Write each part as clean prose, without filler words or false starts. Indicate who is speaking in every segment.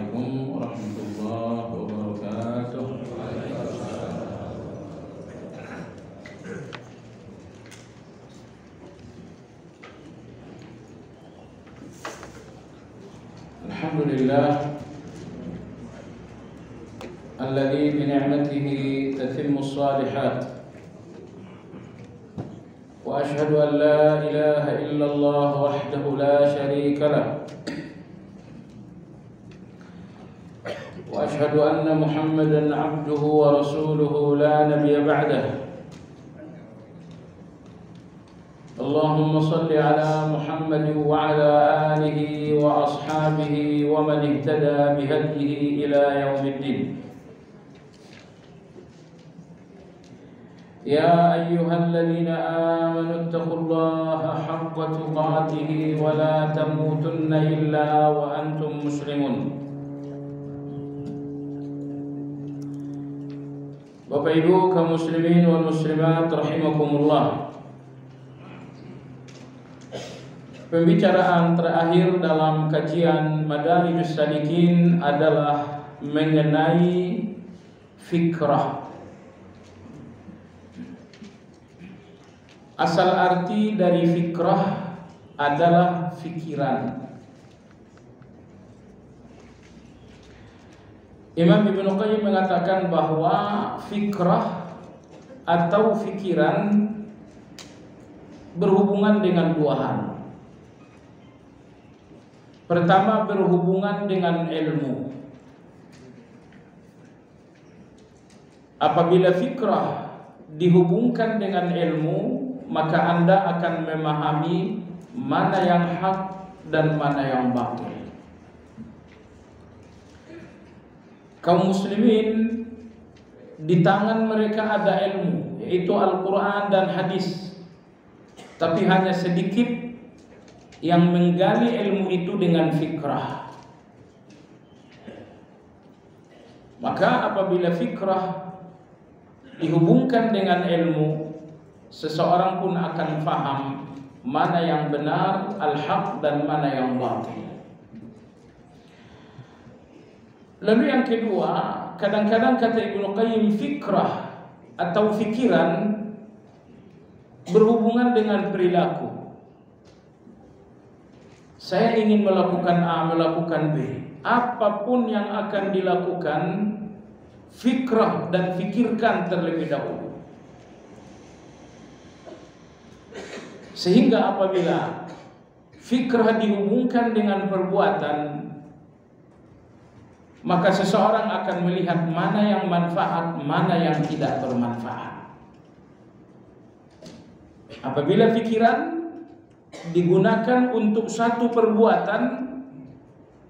Speaker 1: Assalamualaikum warahmatullahi wabarakatuh. Alhamdulillah alladzi bi ni'matihi tatimmu shalihat. Wa ashhadu an la ilaha illallah wahdahu la syarika lah. Wa ashhadu anna Muhammadan 'abduhu wa rasuluhu la nabiyya ba'dahu. Allahumma salli ala Muhammad wa ala alihi wa ashabihi wa man ihtada bihadihi ila yaumiddin. Ya ayyuhalladzina amanu taqullaha haqqa tuqatih wa la tamutunna illa wa antum muslimun. Bapak Ibu kaum muslimin wal muslimat rahimakumullah. Pembicaraan terakhir dalam kajian Madarijus Salikin adalah mengenai fikrah. Asal arti dari fikrah adalah fikiran. Imam Ibnu Qayyim mengatakan bahwa fikrah atau fikiran berhubungan dengan dua hal. Pertama, berhubungan dengan ilmu. Apabila fikrah dihubungkan dengan ilmu, maka Anda akan memahami mana yang hak dan mana yang batil. Kaum muslimin di tangan mereka ada ilmu, yaitu Al-Quran dan hadis, tapi hanya sedikit yang menggali ilmu itu dengan fikrah. Maka apabila fikrah dihubungkan dengan ilmu, seseorang pun akan faham mana yang benar, al-haq, dan mana yang batil. Lalu yang kedua, kadang-kadang kata Ibnu Qayyim, fikrah atau fikiran berhubungan dengan perilaku. Saya ingin melakukan A, melakukan B. Apapun yang akan dilakukan, fikrah dan fikirkan terlebih dahulu. Sehingga apabila fikrah dihubungkan dengan perbuatan, maka seseorang akan melihat mana yang manfaat, mana yang tidak bermanfaat. Apabila fikiran digunakan untuk satu perbuatan,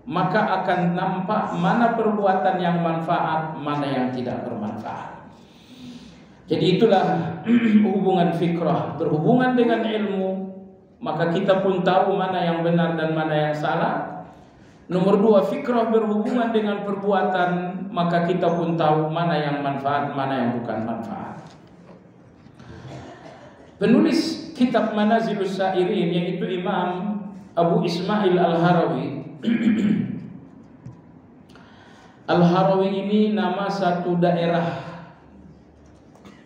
Speaker 1: maka akan nampak mana perbuatan yang manfaat, mana yang tidak bermanfaat. Jadi itulah hubungan fikrah. Berhubungan dengan ilmu, maka kita pun tahu mana yang benar dan mana yang salah. Nomor dua, fikrah berhubungan dengan perbuatan, maka kita pun tahu mana yang manfaat, mana yang bukan manfaat. Penulis kitab Manazilus Sa'irin, yaitu Imam Abu Ismail Al-Harawi. Al-Harawi ini nama satu daerah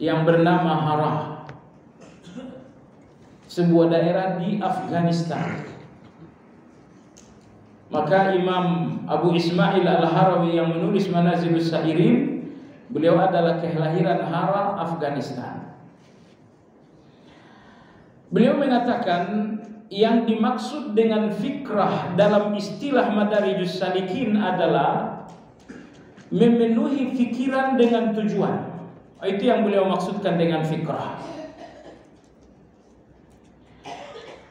Speaker 1: yang bernama Harah, sebuah daerah di Afghanistan. Maka Imam Abu Ismail Al-Harawi yang menulis Manazilus Sa'irin, beliau adalah kelahiran Harah, Afghanistan. Beliau mengatakan yang dimaksud dengan fikrah dalam istilah Madarijus Salikin adalah memenuhi fikiran dengan tujuan. Itu yang beliau maksudkan dengan fikrah.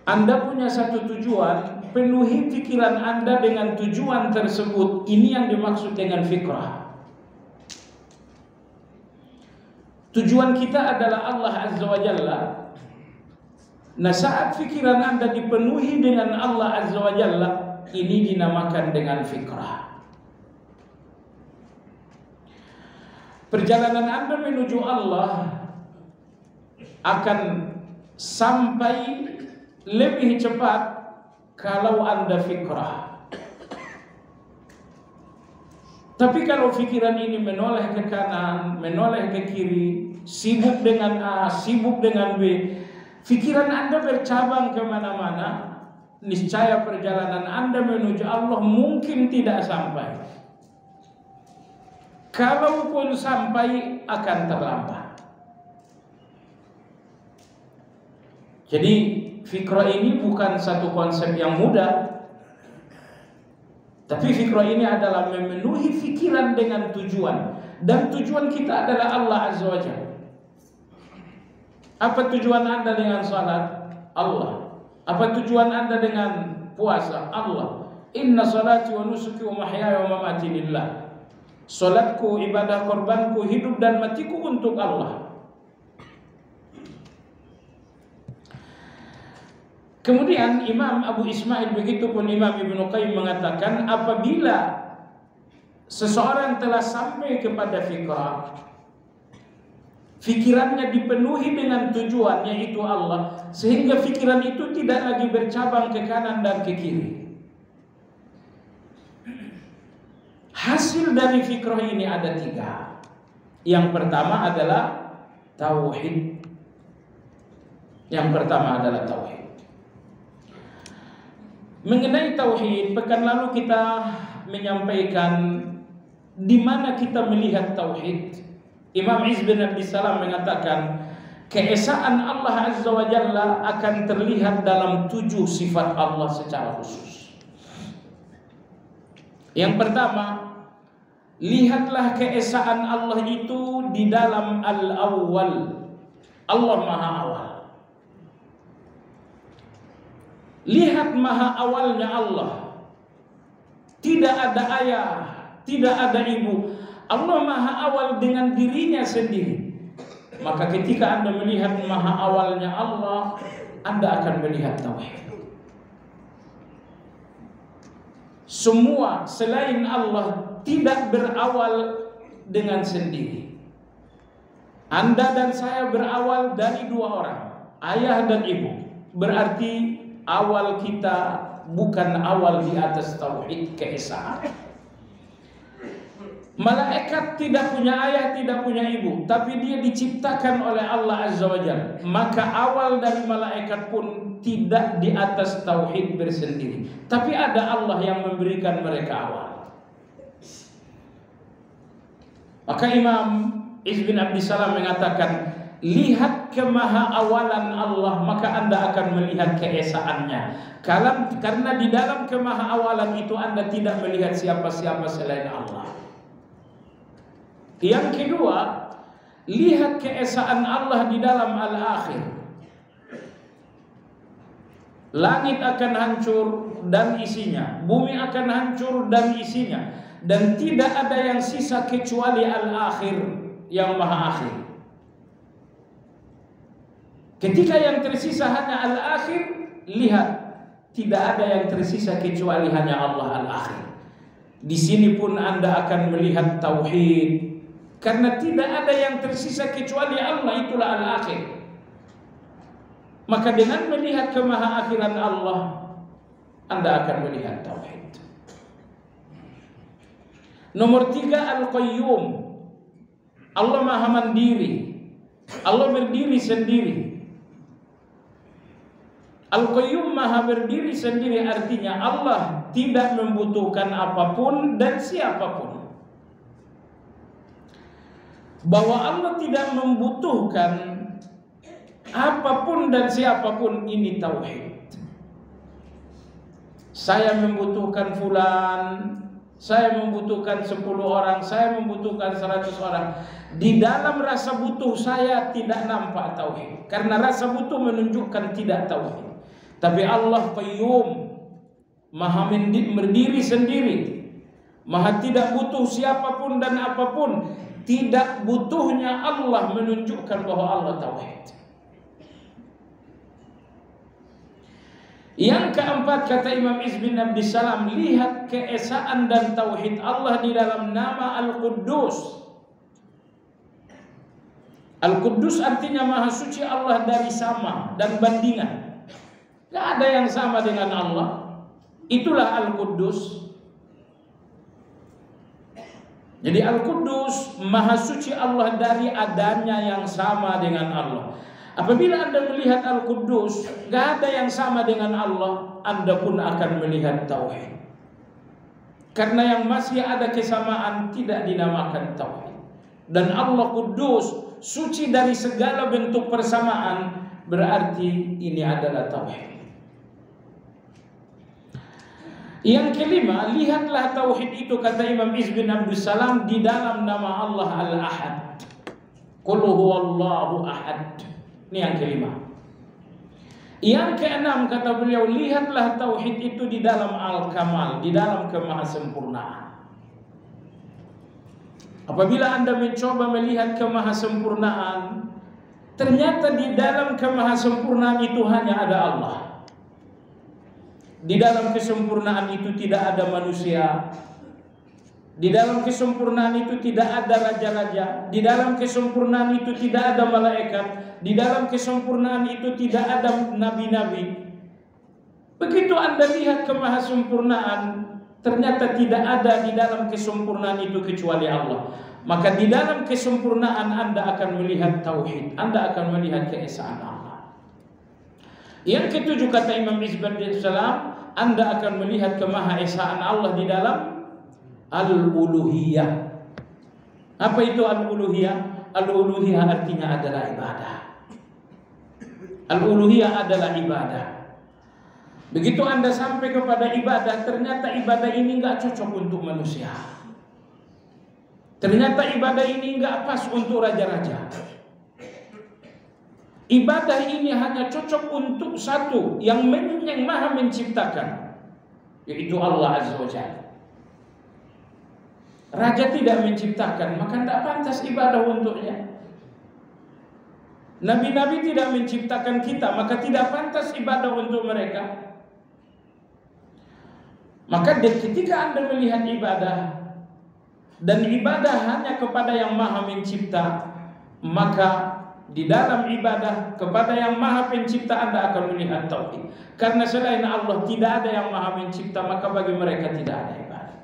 Speaker 1: Anda punya satu tujuan, penuhi pikiran Anda dengan tujuan tersebut. Ini yang dimaksud dengan fikrah. Tujuan kita adalah Allah Azza wa Jalla. Nah, saat pikiran Anda dipenuhi dengan Allah Azza wa Jalla, ini dinamakan dengan fikrah. Perjalanan Anda menuju Allah akan sampai lebih cepat kalau Anda fikrah. Tapi kalau pikiran ini menoleh ke kanan, menoleh ke kiri, sibuk dengan A, sibuk dengan B, pikiran Anda bercabang kemana-mana, niscaya perjalanan Anda menuju Allah mungkin tidak sampai. Kalaupun sampai, akan terlambat. Jadi fikrah ini bukan satu konsep yang mudah, tapi fikrah ini adalah memenuhi pikiran dengan tujuan, dan tujuan kita adalah Allah Azza wa Jalla. Apa tujuan Anda dengan salat? Allah. Apa tujuan Anda dengan puasa? Allah. Inna salati wa nusuki wa mahyaya wa mamati lillah. Salatku, ibadah korbanku, hidup dan matiku untuk Allah. Kemudian Imam Abu Ismail, begitupun Imam Ibnu Qayyim mengatakan, apabila seseorang telah sampai kepada fikrah, fikirannya dipenuhi dengan tujuan, yaitu Allah, sehingga fikiran itu tidak lagi bercabang ke kanan dan ke kiri. Hasil dari fikrah ini ada 3. Yang pertama adalah tauhid. Yang pertama adalah tauhid. Mengenai tauhid, pekan lalu kita menyampaikan di mana kita melihat tauhid. Imam Izz bin Abdis Salam mengatakan, keesaan Allah Azza wa Jalla akan terlihat dalam 7 sifat Allah secara khusus. Yang pertama, lihatlah keesaan Allah itu di dalam Al-Awwal. Allah Maha Awal. Lihat maha awalnya Allah. Tidak ada ayah, tidak ada ibu. Allah maha awal dengan dirinya sendiri. Maka ketika Anda melihat maha awalnya Allah, Anda akan melihat tauhid. Semua selain Allah tidak berawal dengan sendiri. Anda dan saya berawal dari 2 orang, ayah dan ibu. Berarti awal kita bukan awal di atas tauhid keesaan. Malaikat tidak punya ayah, tidak punya ibu, tapi dia diciptakan oleh Allah Azza wa Jalla. Maka awal dari malaikat pun tidak di atas tauhid bersendiri, tapi ada Allah yang memberikan mereka awal. Maka Imam Izz bin Abdis Salam mengatakan, lihat kemahaawalan Allah, maka Anda akan melihat keesaannya. Karena di dalam kemahaawalan itu Anda tidak melihat siapa-siapa selain Allah. Yang kedua, lihat keesaan Allah di dalam al-akhir. Langit akan hancur dan isinya, bumi akan hancur dan isinya, dan tidak ada yang sisa kecuali al-akhir, yang maha akhir. Ketika yang tersisa hanya al-akhir, lihat, tidak ada yang tersisa kecuali hanya Allah al-akhir. Di sini pun Anda akan melihat tauhid, karena tidak ada yang tersisa kecuali Allah, itulah al-akhir. Maka dengan melihat kemahaakhiran Allah, Anda akan melihat tauhid. Nomor 3, al-qayyum. Allah maha mandiri. Allah berdiri sendiri. Al-Qayyum maha berdiri sendiri, artinya Allah tidak membutuhkan apapun dan siapapun. Bahwa Allah tidak membutuhkan apapun dan siapapun, ini tauhid. Saya membutuhkan fulan, saya membutuhkan 10 orang, saya membutuhkan 100 orang. Di dalam rasa butuh saya tidak nampak tauhid, karena rasa butuh menunjukkan tidak tauhid. Tapi Allah Qayyum, maha berdiri sendiri, maha tidak butuh siapapun dan apapun. Tidak butuhnya Allah menunjukkan bahwa Allah tauhid. Yang keempat, kata Imam Izz bin Abdis Salam, lihat keesaan dan tauhid Allah di dalam nama Al-Quddus. Al-Quddus artinya maha suci Allah dari sama dan bandingan. Tidak ada yang sama dengan Allah. Itulah Al-Quddus. Jadi Al-Quddus, Maha Suci Allah dari adanya yang sama dengan Allah. Apabila Anda melihat Al-Quddus, gak ada yang sama dengan Allah, Anda pun akan melihat Tauhid. Karena yang masih ada kesamaan tidak dinamakan Tauhid. Dan Allah Quddus, suci dari segala bentuk persamaan, berarti ini adalah Tauhid. Yang kelima, lihatlah tauhid itu, kata Imam Izz bin Abdul Salam, di dalam nama Allah Al-Ahad. Qul huwallahu ahad. Ini yang kelima. Yang keenam, kata beliau, lihatlah tauhid itu di dalam Al-Kamal, di dalam kemahasempurnaan. Apabila Anda mencoba melihat kemahasempurnaan, ternyata di dalam kemahasempurnaan itu hanya ada Allah. Di dalam kesempurnaan itu tidak ada manusia. Di dalam kesempurnaan itu tidak ada raja-raja. Di dalam kesempurnaan itu tidak ada malaikat. Di dalam kesempurnaan itu tidak ada nabi-nabi. Begitu Anda lihat kemahasempurnaan, ternyata tidak ada di dalam kesempurnaan itu kecuali Allah. Maka di dalam kesempurnaan Anda akan melihat tauhid, Anda akan melihat keesaan Allah. Yang ketujuh, kata Imam Izz bin Abdul Salam, Anda akan melihat kemahaesaan Allah di dalam al-uluhiyah. Apa itu al-uluhiyah? Al-uluhiyah artinya adalah ibadah. Al-uluhiyah adalah ibadah. Begitu Anda sampai kepada ibadah, ternyata ibadah ini enggak cocok untuk manusia. Ternyata ibadah ini enggak pas untuk raja-raja. Ibadah ini hanya cocok untuk satu yang maha menciptakan, yaitu Allah Azza wa Jalla. Raja tidak menciptakan, maka tidak pantas ibadah untuknya. Nabi-nabi tidak menciptakan kita, maka tidak pantas ibadah untuk mereka. Maka ketika Anda melihat ibadah, dan ibadah hanya kepada yang maha mencipta, maka di dalam ibadah kepada yang maha pencipta Anda akan melihat tauhid. Karena selain Allah tidak ada yang maha mencipta, maka bagi mereka tidak ada ibadah.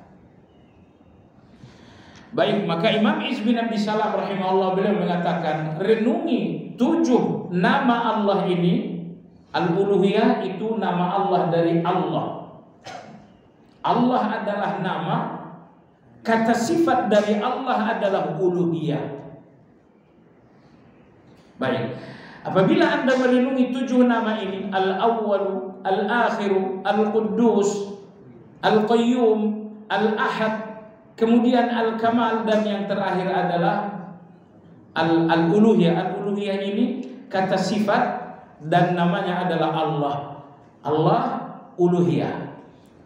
Speaker 1: Baik, maka Imam Izz bin Abdul Salam rahimahullah, beliau mengatakan, renungi 7 nama Allah ini. Al-uluhiyah itu nama Allah dari Allah. Allah adalah nama, kata sifat dari Allah adalah uluhiyah. Baik, apabila Anda merenungi 7 nama ini, Al-Awwalu, Al-Akhiru, Al-Quddus, Al-Qayyum, Al-Ahad, kemudian Al-Kamal, dan yang terakhir adalah Al-Uluhiyah. Al-Uluhiyah ini kata sifat dan namanya adalah Allah. Allah Uluhiyah.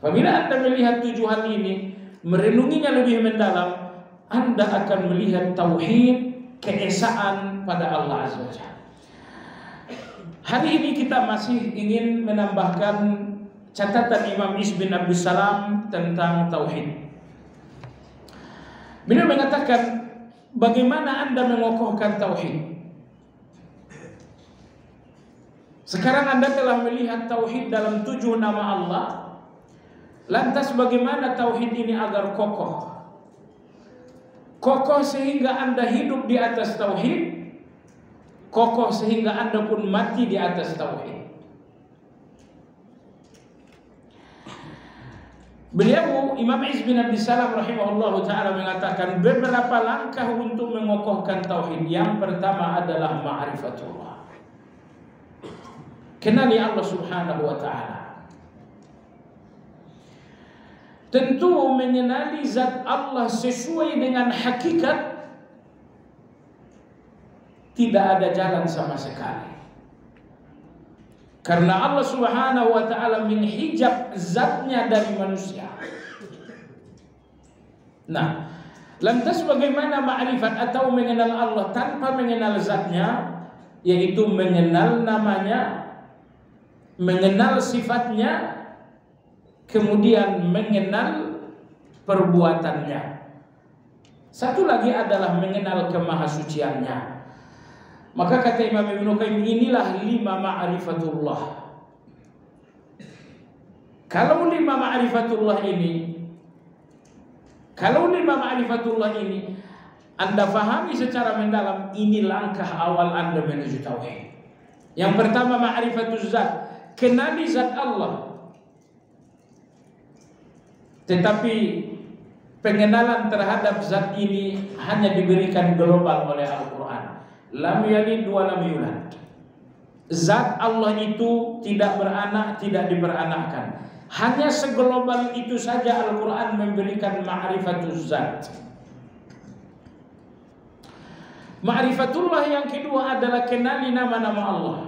Speaker 1: Apabila Anda melihat 7 hal ini, merenunginya lebih mendalam, Anda akan melihat tauhid, keesaan pada Allah Azza wa Jalla. Hari ini kita masih ingin menambahkan catatan Imam Izz bin Abdul Salam tentang tauhid. Beliau mengatakan, bagaimana Anda mengokohkan tauhid? Sekarang Anda telah melihat tauhid dalam 7 nama Allah. Lantas bagaimana tauhid ini agar kokoh? Kokoh sehingga Anda hidup di atas tauhid, kokoh sehingga Anda pun mati di atas tauhid. Beliau Imam Izz bin Abdul Salam rahimahullah ta'ala mengatakan beberapa langkah untuk mengokohkan tauhid. Yang pertama adalah ma'rifatullah. Kenali Allah subhanahu wa ta'ala. Tentu mengenali zat Allah sesuai dengan hakikat tidak ada jalan sama sekali. Karena Allah subhanahu wa ta'ala menghijab zatnya dari manusia. Nah, lantas bagaimana ma'rifat atau mengenal Allah tanpa mengenal zatnya? Yaitu mengenal namanya, mengenal sifatnya, kemudian mengenal perbuatannya. Satu lagi adalah mengenal kemahasuciannya. Maka kata Imam Ibnu Qayyim, inilah 5 ma'rifatullah. Kalau 5 ma'rifatullah ini Kalau 5 ma'rifatullah ini Anda fahami secara mendalam, ini langkah awal Anda menuju tauhid. Yang pertama ma'rifatuz zat, kenali zat Allah. Tetapi pengenalan terhadap zat ini hanya diberikan global oleh Al-Quran. Lam yalid wa lam yulad. Zat Allah itu tidak beranak, tidak diperanakkan. Hanya seglobal itu saja Al-Quran memberikan ma'rifatuz zat. Ma'rifatullah yang kedua adalah kenali nama-nama Allah.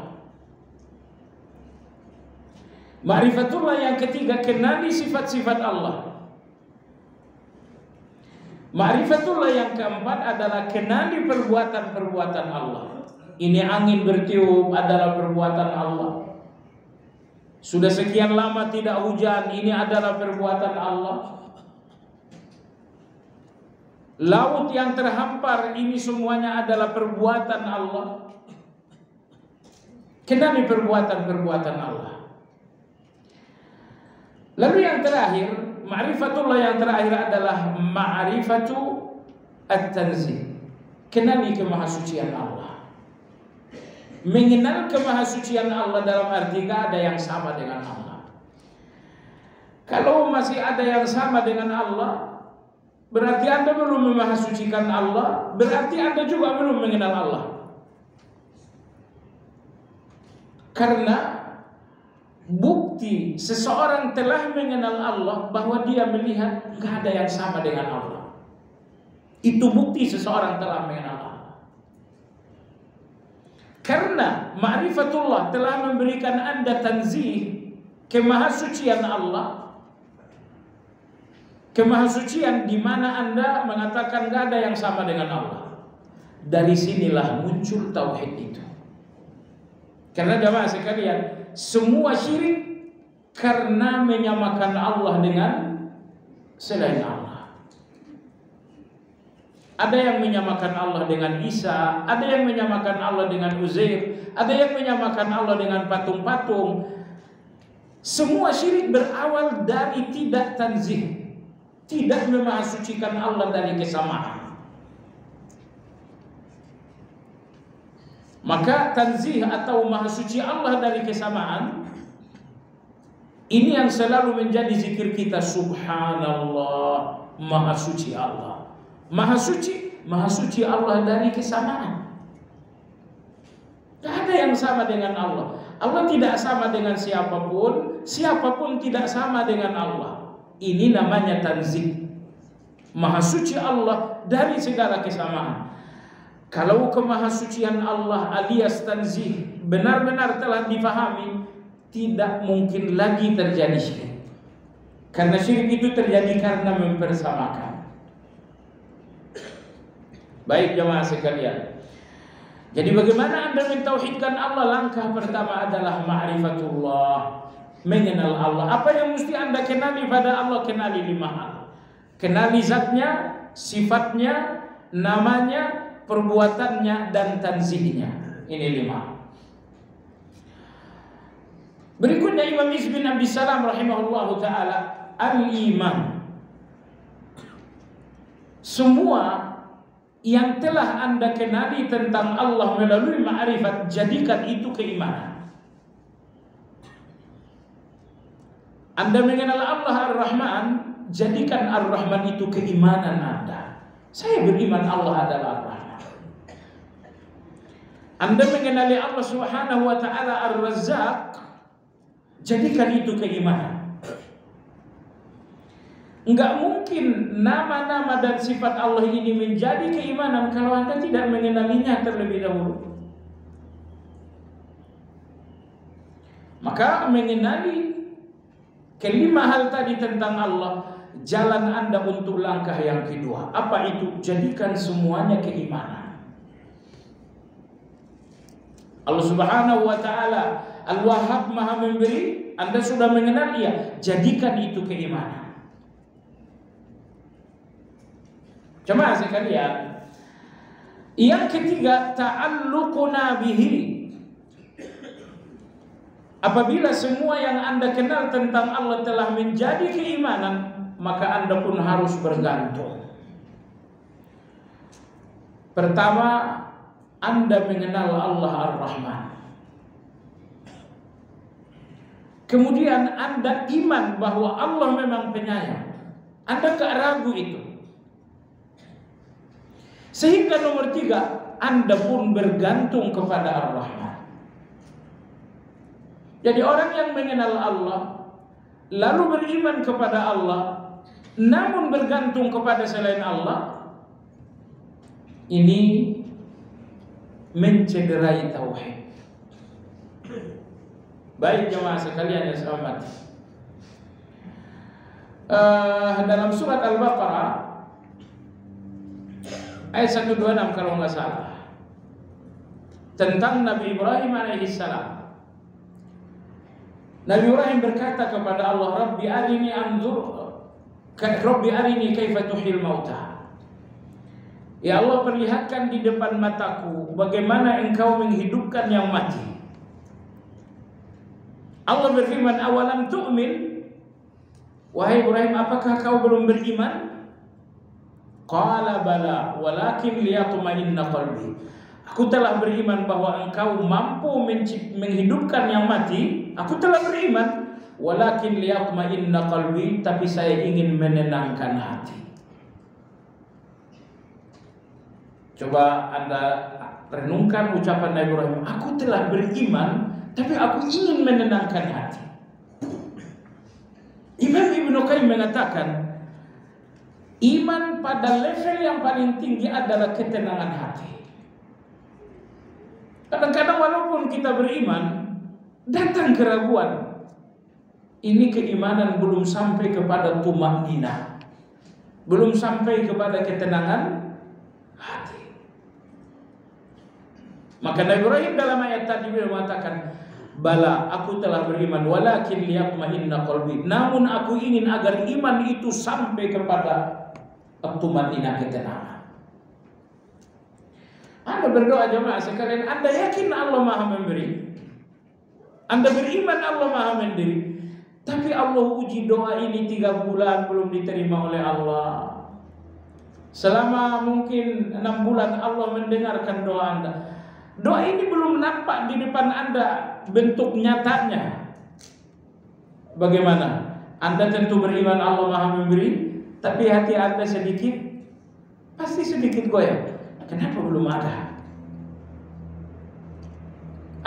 Speaker 1: Ma'rifatullah yang ketiga kenali sifat-sifat Allah. Ma'rifatullah yang keempat adalah kenali perbuatan-perbuatan Allah. Ini angin bertiup adalah perbuatan Allah. Sudah sekian lama tidak hujan, ini adalah perbuatan Allah. Laut yang terhampar, ini semuanya adalah perbuatan Allah. Kenali perbuatan-perbuatan Allah. Lalu yang terakhir, ma'rifatullah yang terakhir adalah ma'rifatu at-tanzih. Kenali kemahasucian Allah. Mengenal kemahasucian Allah dalam arti gak ada yang sama dengan Allah. Kalau masih ada yang sama dengan Allah, berarti Anda belum memahasucikan Allah, berarti Anda juga belum mengenal Allah. Karena bukti seseorang telah mengenal Allah bahwa dia melihat gak ada yang sama dengan Allah. Itu bukti seseorang telah mengenal Allah. Karena ma'rifatullah telah memberikan Anda tanzih, kemahasucian Allah. Kemahasucian di mana Anda mengatakan gak ada yang sama dengan Allah. Dari sinilah muncul tauhid itu. Karena jamaah sekalian, semua syirik karena menyamakan Allah dengan selain Allah. Ada yang menyamakan Allah dengan Isa, ada yang menyamakan Allah dengan Uzair, ada yang menyamakan Allah dengan patung-patung. Semua syirik berawal dari tidak tanzih, tidak memahasucikan Allah dari kesamaan. Maka tanzih atau mahasuci Allah dari kesamaan, ini yang selalu menjadi zikir kita. Subhanallah, maha suci Allah. Maha suci Allah dari kesamaan. Tidak ada yang sama dengan Allah. Allah tidak sama dengan siapapun, siapapun tidak sama dengan Allah. Ini namanya tanzih. Maha suci Allah dari segala kesamaan. Kalau kemahasucian Allah alias tanzih benar-benar telah difahami, tidak mungkin lagi terjadi syirik. Karena syirik itu terjadi karena mempersamakan. Baik jemaah sekalian. Jadi bagaimana Anda mentauhidkan Allah? Langkah pertama adalah ma'rifatullah, mengenal Allah. Apa yang mesti Anda kenali pada Allah? Kenali 5 hal. Kenali zatnya, sifatnya, namanya, perbuatannya, dan tanzihnya. Ini 5. Berikutnya Imam Izz bin Abdis Salam rahimahullahu ta'ala, al-iman. Semua yang telah Anda kenali tentang Allah melalui ma'rifat, jadikan itu keimanan. Anda mengenal Allah Ar-Rahman, jadikan Ar-Rahman itu keimanan Anda. Saya beriman Allah adalah Ar-Rahman. Anda mengenali Allah Subhanahu wa ta'ala Ar-Razzaq, jadikan itu keimanan. Enggak mungkin nama-nama dan sifat Allah ini menjadi keimanan kalau Anda tidak mengenalinya terlebih dahulu. Maka mengenali kelima hal tadi tentang Allah, jalan Anda untuk langkah yang kedua. Apa itu? Jadikan semuanya keimanan. Allah Subhanahu wa ta'ala Al-Wahhab, Maha Memberi. Anda sudah mengenal ia, jadikan itu keimanan. Jemaah sekalian, yang ketiga, ta'alluquna bihi. Apabila semua yang Anda kenal tentang Allah telah menjadi keimanan, maka Anda pun harus bergantung. Pertama, Anda mengenal Allah Ar-Rahman. Kemudian Anda iman bahwa Allah memang penyayang. Anda gak ragu itu. Sehingga nomor 3, Anda pun bergantung kepada Ar-Rahman. Jadi orang yang mengenal Allah, lalu beriman kepada Allah, namun bergantung kepada selain Allah, ini mencederai tauhid. Baik jemaah sekalian yang saya hormati, dalam surat Al-Baqarah ayat 126 kalau nggak salah, tentang Nabi Ibrahim alaihissalam. Nabi Ibrahim berkata kepada Allah, Rabbi arini kaifa tuhil mauta. Ya Allah, perlihatkan di depan mataku bagaimana engkau menghidupkan yang mati. Allah berfirman, awalam tu'min? Wahai Ibrahim, apakah kau belum beriman? Qala bala walakin liyatma'inna qalbi. Aku telah beriman bahwa engkau mampu menghidupkan yang mati. Aku telah beriman, walakin liyatma'inna qalbi, tapi saya ingin menenangkan hati. Coba Anda renungkan ucapan Nabi Ibrahim, aku telah beriman, tapi aku ingin menenangkan hati. Imam Ibnu Qayyim mengatakan, iman pada level yang paling tinggi adalah ketenangan hati. Kadang-kadang walaupun kita beriman, datang keraguan. Ini keimanan belum sampai kepada tumakninah, belum sampai kepada ketenangan hati. Maka Nabi Ibrahim dalam ayat tadi mengatakan, bala, aku telah beriman, walakin liyatma'inna qalbi, namun aku ingin agar iman itu sampai kepada tumakninah, ketenangan. Anda berdoa jemaah sekalian, Anda yakin Allah Maha memberi, Anda beriman Allah Maha memberi, tapi Allah uji doa ini 3 bulan belum diterima oleh Allah. Selama mungkin 6 bulan Allah mendengarkan doa Anda. Doa ini belum nampak di depan Anda bentuk nyatanya. Bagaimana? Anda tentu beriman Allah Maha memberi, tapi hati Anda pasti sedikit goyang. Kenapa belum ada?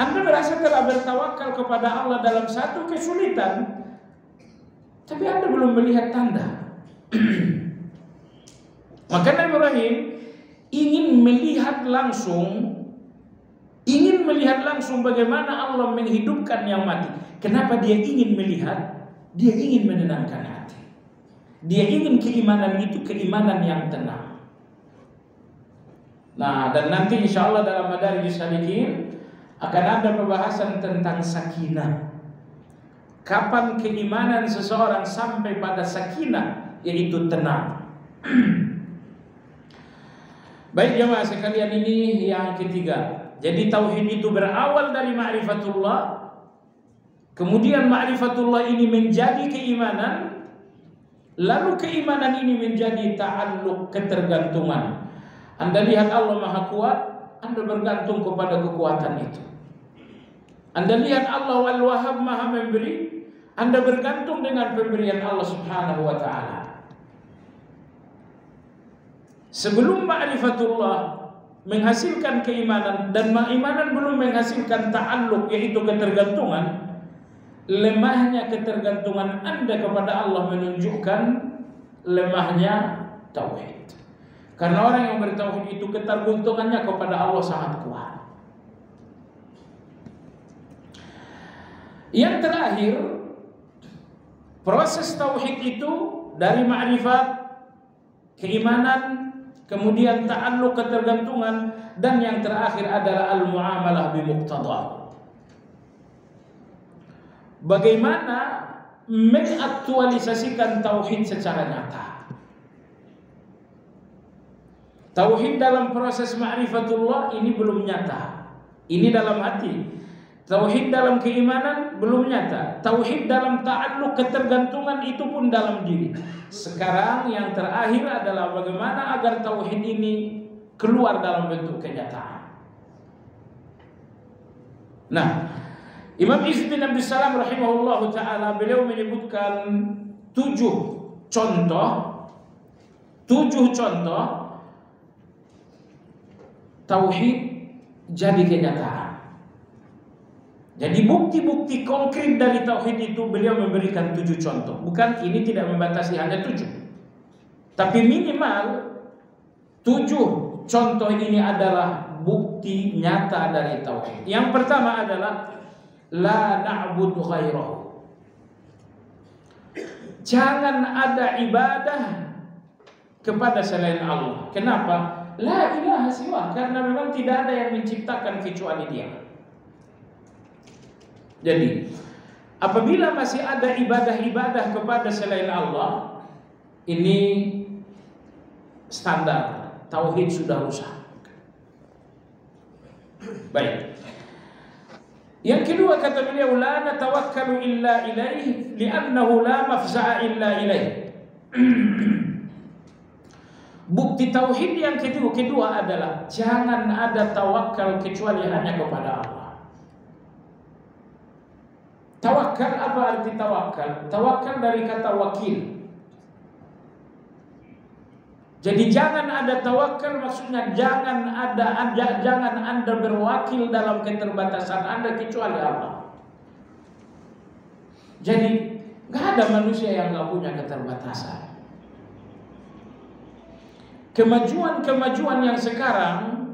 Speaker 1: Anda merasa telah bertawakal kepada Allah dalam satu kesulitan, tapi Anda belum melihat tanda. Maka Nabi Ibrahim ingin melihat langsung bagaimana Allah menghidupkan yang mati. Kenapa dia ingin melihat? Dia ingin menenangkan hati. Dia ingin keimanan itu keimanan yang tenang. Nah, dan nanti insya Allah dalam Madarijus Salikin akan ada pembahasan tentang sakinah. Kapan keimanan seseorang sampai pada sakinah, yaitu tenang. Baik jemaah sekalian, ini yang ketiga. Jadi tauhid itu berawal dari ma'rifatullah, kemudian ma'rifatullah ini menjadi keimanan, lalu keimanan ini menjadi ta'alluq, ketergantungan. Anda lihat Allah Maha Kuat, Anda bergantung kepada kekuatan itu. Anda lihat Allah Al-Wahhab Maha Memberi, Anda bergantung dengan pemberian Allah Subhanahu wa ta'ala. Sebelum ma'rifatullah menghasilkan keimanan, dan keimanan belum menghasilkan ta'alluq, yaitu ketergantungan, lemahnya ketergantungan Anda kepada Allah menunjukkan lemahnya tauhid. Karena orang yang bertauhid itu ketergantungannya kepada Allah sangat kuat. Yang terakhir, proses tauhid itu dari ma'rifat, keimanan, kemudian ta'alluq, ketergantungan, dan yang terakhir adalah al-muamalah bimuqtadah. Bagaimana mengaktualisasikan tauhid secara nyata. Tauhid dalam proses ma'rifatullah ini belum nyata. Ini dalam hati. Tauhid dalam keimanan belum nyata. Tauhid dalam ta'alluq ketergantungan itu pun dalam diri. Sekarang yang terakhir adalah bagaimana agar tauhid ini keluar dalam bentuk kenyataan. Nah, Imam Izz bin Abdus Salam rahimahullah ta'ala, beliau menyebutkan 7 contoh tauhid jadi kenyataan. Jadi bukti-bukti konkret dari tauhid itu beliau memberikan 7 contoh. Bukan, ini tidak membatasi hanya 7, tapi minimal 7 contoh ini adalah bukti nyata dari tauhid. Yang pertama adalah la na'budu ghairahu. Jangan ada ibadah kepada selain Allah. Kenapa? La ilaha siwa, karena memang tidak ada yang menciptakan kecuali Dia. Jadi, apabila masih ada ibadah-ibadah kepada selain Allah, ini standar tauhid sudah rusak. Baik. Yang kedua kata beliau, la natawakkalu illa ilaih li'annahu la mafza'a illa ilaih. Bukti tauhid yang kedua adalah jangan ada tawakal kecuali hanya kepada Allah. Tawakal, apa arti tawakal? Tawakal dari kata wakil. Jadi jangan ada tawakal, maksudnya jangan Anda berwakil dalam keterbatasan Anda kecuali Allah. Jadi nggak ada manusia yang nggak punya keterbatasan. Kemajuan yang sekarang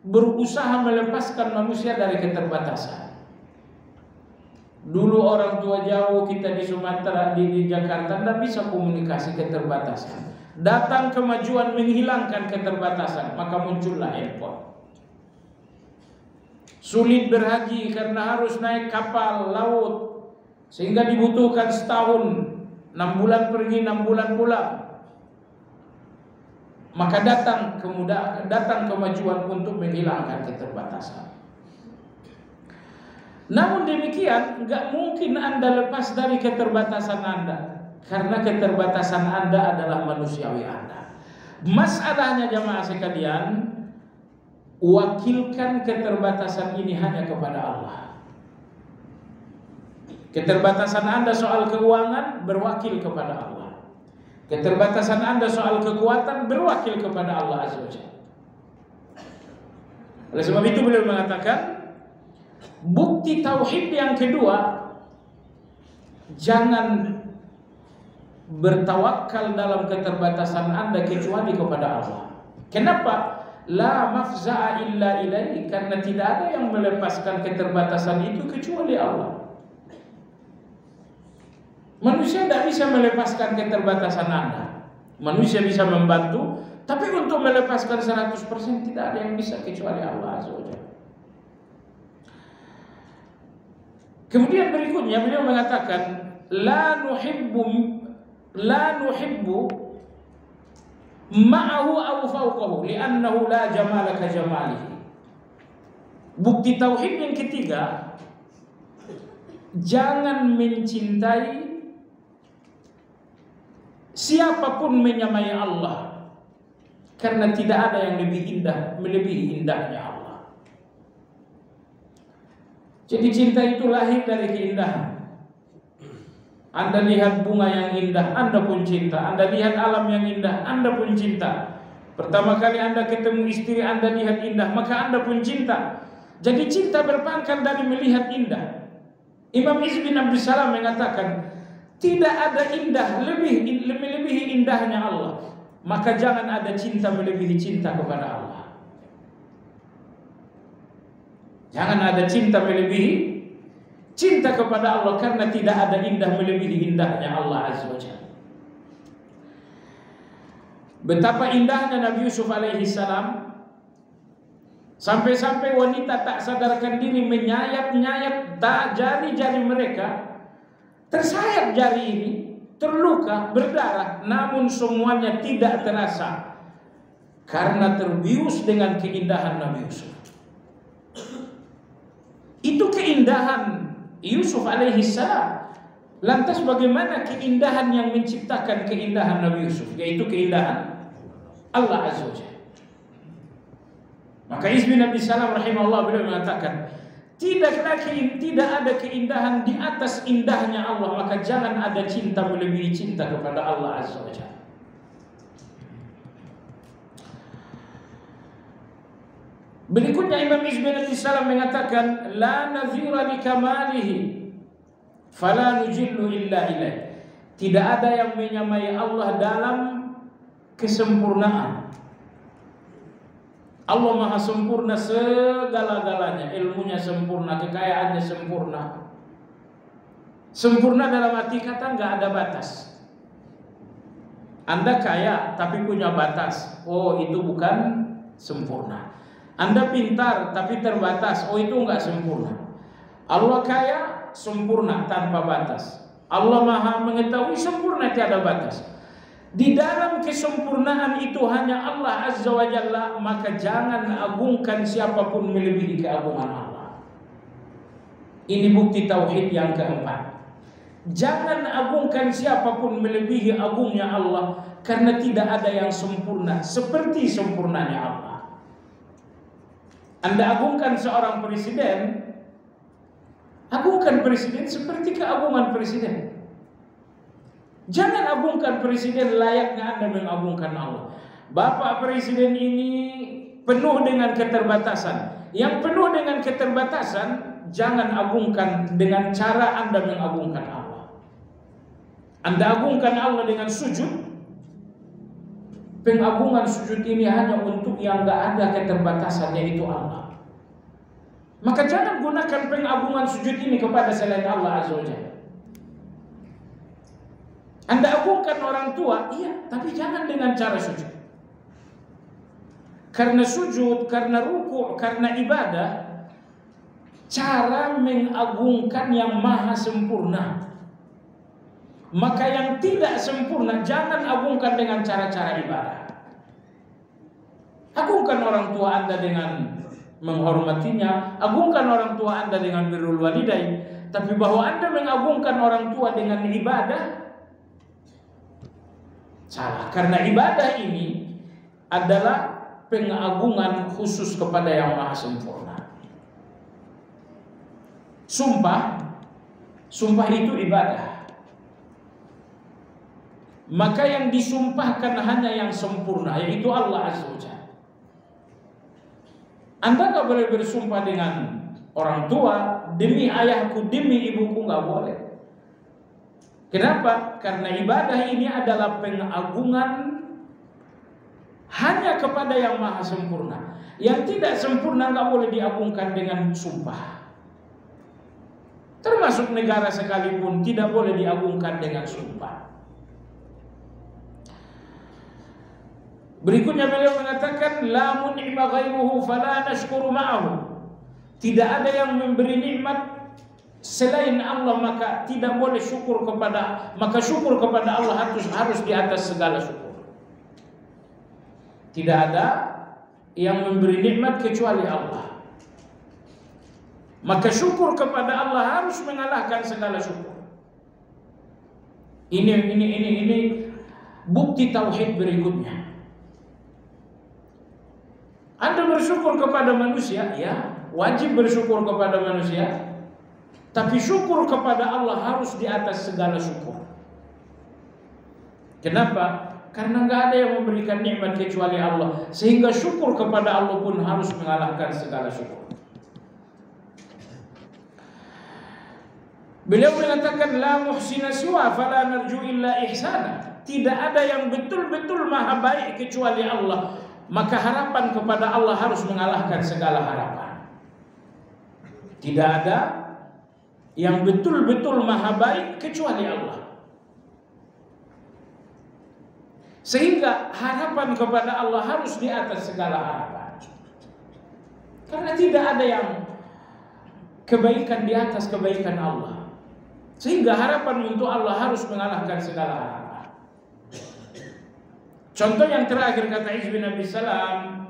Speaker 1: berusaha melepaskan manusia dari keterbatasan. Dulu orang tua jauh, kita di Sumatera, di Jakarta, tidak bisa komunikasi, keterbatasan. Datang kemajuan menghilangkan keterbatasan, maka muncullah handphone. Sulit berhaji karena harus naik kapal laut, sehingga dibutuhkan setahun, 6 bulan pergi, 6 bulan pulang. Maka datang kemajuan untuk menghilangkan keterbatasan. Namun demikian, nggak mungkin Anda lepas dari keterbatasan Anda, karena keterbatasan Anda adalah manusiawi Anda. Masalahnya jamaah sekalian, wakilkan keterbatasan ini hanya kepada Allah. Keterbatasan Anda soal keuangan, berwakil kepada Allah. Keterbatasan Anda soal kekuatan, berwakil kepada Allah Azza wa Jalla. Oleh sebab itu beliau mengatakan, bukti tauhid yang kedua, jangan bertawakal dalam keterbatasan Anda kecuali kepada Allah. Kenapa? La mafza'a illa ilaihi, karena tidak ada yang melepaskan keterbatasan itu kecuali Allah. Manusia tidak bisa melepaskan keterbatasan Anda. Manusia bisa membantu, tapi untuk melepaskan 100% tidak ada yang bisa kecuali Allah Azza wa Jalla. Kemudian berikutnya beliau mengatakan, la nuhibbu ma'ahu aw fawqahu li'annahu la jamala ka jamalihi. Bukti tauhid yang ketiga, jangan mencintai siapapun menyamai Allah, karena tidak ada yang lebih indah melebihi indahnya Allah. Jadi cinta itu lahir dari keindahan. Anda lihat bunga yang indah, Anda pun cinta. Anda lihat alam yang indah, Anda pun cinta. Pertama kali Anda ketemu istri Anda lihat indah, maka Anda pun cinta. Jadi cinta berpangkat dari melihat indah. Imam Izz bin Abdus Salam mengatakan, tidak ada indah melebihi indahnya Allah. Maka jangan ada cinta melebihi cinta kepada Allah. Jangan ada cinta melebihi cinta kepada Allah, karena tidak ada indah melebihi indahnya Allah Azza wa Jalla. Betapa indahnya Nabi Yusuf alaihi salam, sampai-sampai wanita tak sadarkan diri menyayat-nyayat jari-jari mereka, tersayat jari ini, terluka, berdarah, namun semuanya tidak terasa karena terbius dengan keindahan Nabi Yusuf. Itu keindahan Yusuf alaihi salam. Lantas bagaimana keindahan yang menciptakan keindahan Nabi Yusuf, yaitu keindahan Allah Azza wa Jalla. Maka Izmi Nabi Salam rahimahullah beliau mengatakan, tidak ada keindahan di atas indahnya Allah, maka jangan ada cinta melebihi cinta kepada Allah Azza wa Jalla. Berikutnya Imam Izmi Nabi Salam mengatakan, la nazira li kamalihi fala nujillu illa ilaih. Tidak ada yang menyamai Allah dalam kesempurnaan. Allah maha sempurna segala-galanya, ilmunya sempurna, kekayaannya sempurna. Sempurna dalam arti kata nggak ada batas. Anda kaya tapi punya batas, oh itu bukan sempurna. Anda pintar tapi terbatas, oh itu nggak sempurna. Allah kaya sempurna tanpa batas. Allah maha mengetahui sempurna tiada batas. Di dalam kesempurnaan itu hanya Allah Azza wa Jalla, maka jangan agungkan siapapun melebihi keagungan Allah. Ini bukti tauhid yang keempat. Jangan agungkan siapapun melebihi agungnya Allah, karena tidak ada yang sempurna seperti sempurnanya Allah. Anda agungkan seorang presiden, agungkan presiden seperti keagungan presiden. Jangan agungkan presiden layaknya Anda mengagungkan Allah. Bapak presiden ini penuh dengan keterbatasan. Yang penuh dengan keterbatasan, jangan agungkan dengan cara Anda mengagungkan Allah. Anda agungkan Allah dengan sujud. Pengagungan sujud ini hanya untuk yang gak ada keterbatasan, yaitu Allah. Maka jangan gunakan pengagungan sujud ini kepada selain Allah Azza wa Jalla. Anda agungkan orang tua, iya, tapi jangan dengan cara sujud. Karena sujud, karena ruku', karena ibadah, cara mengagungkan yang maha sempurna. Maka yang tidak sempurna, jangan agungkan dengan cara-cara ibadah. Agungkan orang tua Anda dengan menghormatinya, agungkan orang tua Anda dengan birrul walidain. Tapi bahwa Anda mengagungkan orang tua dengan ibadah, salah, karena ibadah ini adalah pengagungan khusus kepada yang maha sempurna. Sumpah itu ibadah. Maka yang disumpahkan hanya yang sempurna, yaitu Allah Azza wa Jalla. Anda gak boleh bersumpah dengan orang tua, demi ayahku, demi ibuku, gak boleh. Kenapa? Karena ibadah ini adalah pengagungan hanya kepada yang maha sempurna. Yang tidak sempurna nggak boleh diagungkan dengan sumpah. Termasuk negara sekalipun tidak boleh diagungkan dengan sumpah. Berikutnya beliau mengatakan, la mun'ima ghairuhu fala nashkuru ma'ahu. Tidak ada yang memberi nikmat selain Allah, maka tidak boleh syukur kepada, maka syukur kepada Allah harus di atas segala syukur. Tidak ada yang memberi nikmat kecuali Allah. Maka syukur kepada Allah harus mengalahkan segala syukur. Ini bukti tauhid berikutnya. Anda bersyukur kepada manusia, ya, wajib bersyukur kepada manusia. Tapi syukur kepada Allah harus di atas segala syukur. Kenapa? Karena nggak ada yang memberikan nikmat kecuali Allah, sehingga syukur kepada Allah pun harus mengalahkan segala syukur. Beliau mengatakan, la muhsina siwa fala narju illa ihsana. Tidak ada yang betul-betul maha baik kecuali Allah, maka harapan kepada Allah harus mengalahkan segala harapan. Tidak ada yang betul-betul maha baik kecuali Allah. Sehingga harapan kepada Allah harus di atas segala harapan. Karena tidak ada yang kebaikan di atas kebaikan Allah. Sehingga harapan untuk Allah harus mengalahkan segala harapan. Contoh yang terakhir kata Izz bin Abi Salam,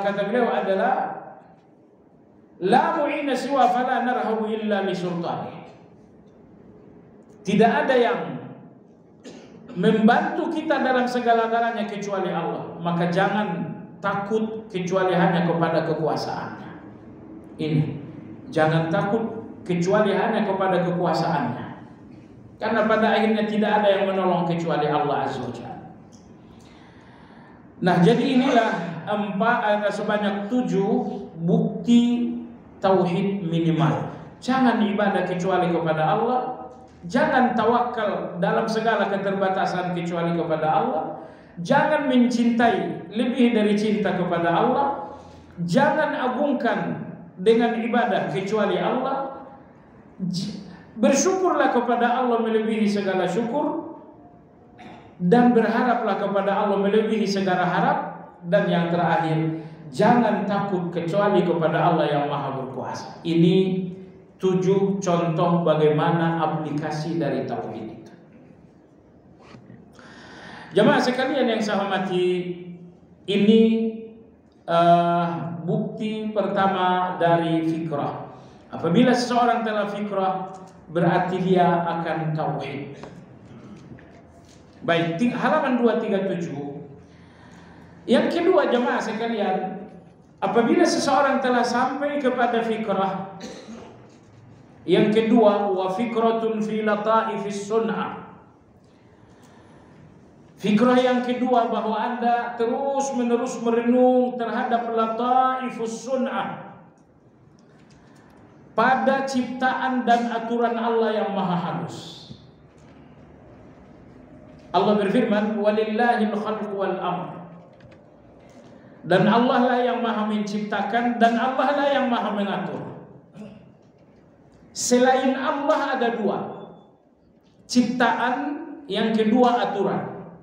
Speaker 1: kata beliau adalah La mu'ina siwa fala narhabu illa li sultanih. Tidak ada yang membantu kita dalam segala-galanya kecuali Allah. Maka jangan takut kecuali hanya kepada kekuasaannya. Ini, jangan takut kecuali hanya kepada kekuasaannya. Karena pada akhirnya tidak ada yang menolong kecuali Allah Azza wa Jalla. Nah, jadi inilah ada sebanyak 7 bukti tauhid minimal. Jangan ibadah kecuali kepada Allah. Jangan tawakal dalam segala keterbatasan kecuali kepada Allah. Jangan mencintai lebih dari cinta kepada Allah. Jangan agungkan dengan ibadah kecuali Allah. Bersyukurlah kepada Allah melebihi segala syukur, dan berharaplah kepada Allah melebihi segala harap. Dan yang terakhir, jangan takut kecuali kepada Allah yang Maha Berkuasa. Ini 7 contoh bagaimana aplikasi dari tauhid itu. Jamaah sekalian yang saya hormati, ini bukti pertama dari fikrah. Apabila seseorang telah fikrah, berarti dia akan tauhid. Baik, halaman 237. Yang kedua jemaah sekalian, apabila seseorang telah sampai kepada fikrah, yang kedua, wa fikratun fi lataifis sun'ah. Fikrah yang kedua bahwa Anda terus menerus merenung terhadap lataifus sun'ah, pada ciptaan dan aturan Allah yang maha halus. Allah berfirman, walillahil khalqu wal amr. Dan Allah lah yang maha menciptakan, dan Allah lah yang maha mengatur. Selain Allah ada 2, ciptaan, yang kedua aturan.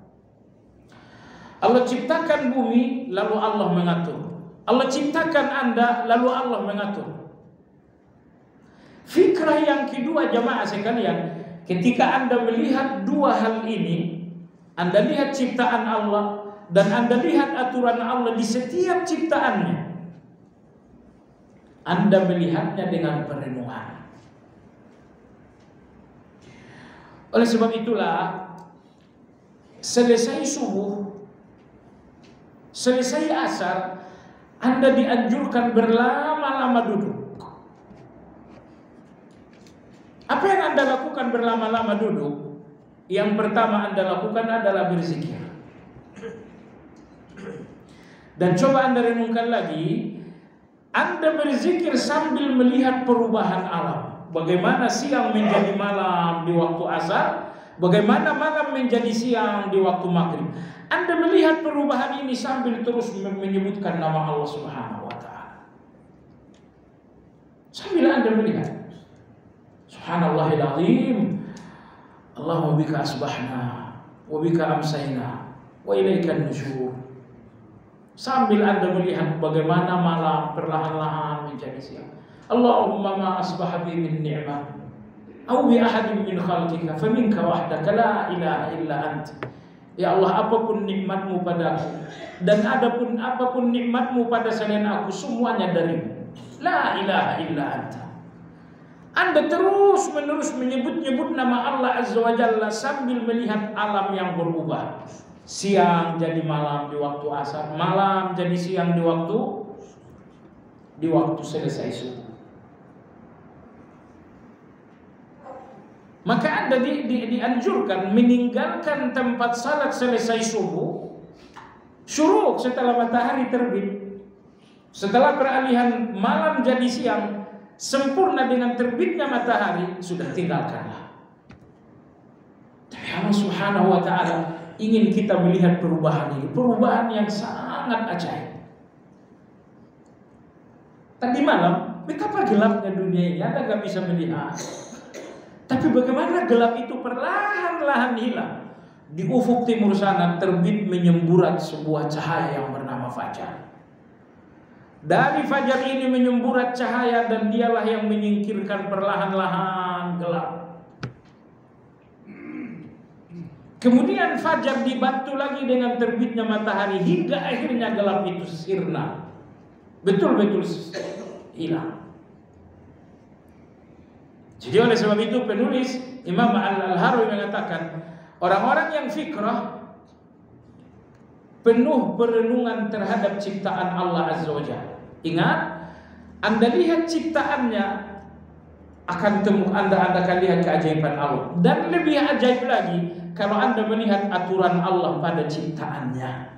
Speaker 1: Allah ciptakan bumi, lalu Allah mengatur. Allah ciptakan Anda, lalu Allah mengatur. Fikrah yang kedua jamaah sekalian, ketika Anda melihat 2 hal ini, Anda lihat ciptaan Allah dan Anda lihat aturan Allah di setiap ciptaannya, Anda melihatnya dengan perenungan. Oleh sebab itulah, selesai subuh, selesai asar, Anda dianjurkan berlama-lama duduk. Apa yang Anda lakukan berlama-lama duduk? Yang pertama Anda lakukan adalah berzikir. Dan coba Anda renungkan lagi, Anda berzikir sambil melihat perubahan alam. Bagaimana siang menjadi malam di waktu asar, bagaimana malam menjadi siang di waktu maghrib. Anda melihat perubahan ini sambil terus menyebutkan nama Allah Subhanahu wa ta'ala. Sambil Anda melihat, Subhanallahil azim, Allahumma bika asbahna wa bika amsayna wa ilaikan nusyur. Sambil Anda melihat bagaimana malam perlahan-lahan menjadi siang. Allahumma ma asbaha bi min ni'mah aw bi ahadin min khalqika faminka wahdaka la ilaha illa anta. Ya Allah, apapun nikmatmu padaku dan adapun apapun nikmatmu pada selain aku, semuanya darimu. La ilaha illa anta. Anda terus menerus menyebut-nyebut nama Allah Azza wa Jalla sambil melihat alam yang berubah. Siang jadi malam di waktu asar, malam jadi siang di waktu selesai subuh. Maka Anda dianjurkan meninggalkan tempat salat selesai subuh, syuruk setelah matahari terbit, setelah peralihan malam jadi siang, sempurna dengan terbitnya matahari, sudah tinggalkanlah. Tapi Allah Subhanahu wa ta'ala ingin kita melihat perubahan ini, perubahan yang sangat ajaib. Tadi malam, betapa gelapnya dunia ini, Anda gak bisa melihat. Tapi bagaimana gelap itu perlahan-lahan hilang. Di ufuk timur sana terbit menyemburat sebuah cahaya yang bernama fajar. Dari fajar ini menyemburat cahaya, dan dialah yang menyingkirkan perlahan-lahan gelap. Kemudian fajar dibantu lagi dengan terbitnya matahari, hingga akhirnya gelap itu sirna, betul-betul hilang. Jadi oleh sebab itu penulis Imam Al-Harawi mengatakan orang-orang yang fikrah penuh perenungan terhadap ciptaan Allah Azza wa Jalla. Ingat, Anda lihat ciptaannya, Anda akan lihat keajaiban Allah. Dan lebih ajaib lagi kalau Anda melihat aturan Allah pada ciptaannya.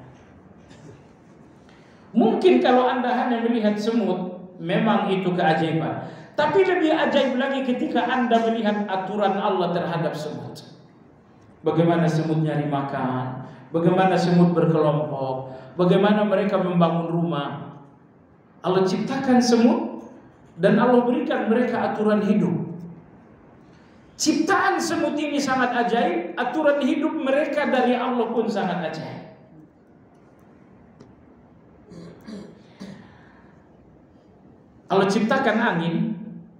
Speaker 1: Mungkin kalau Anda hanya melihat semut, memang itu keajaiban. Tapi lebih ajaib lagi ketika Anda melihat aturan Allah terhadap semut. Bagaimana semut nyari makan, bagaimana semut berkelompok, bagaimana mereka membangun rumah. Allah ciptakan semut dan Allah berikan mereka aturan hidup. Ciptaan semut ini sangat ajaib, aturan hidup mereka dari Allah pun sangat ajaib. Allah ciptakan angin,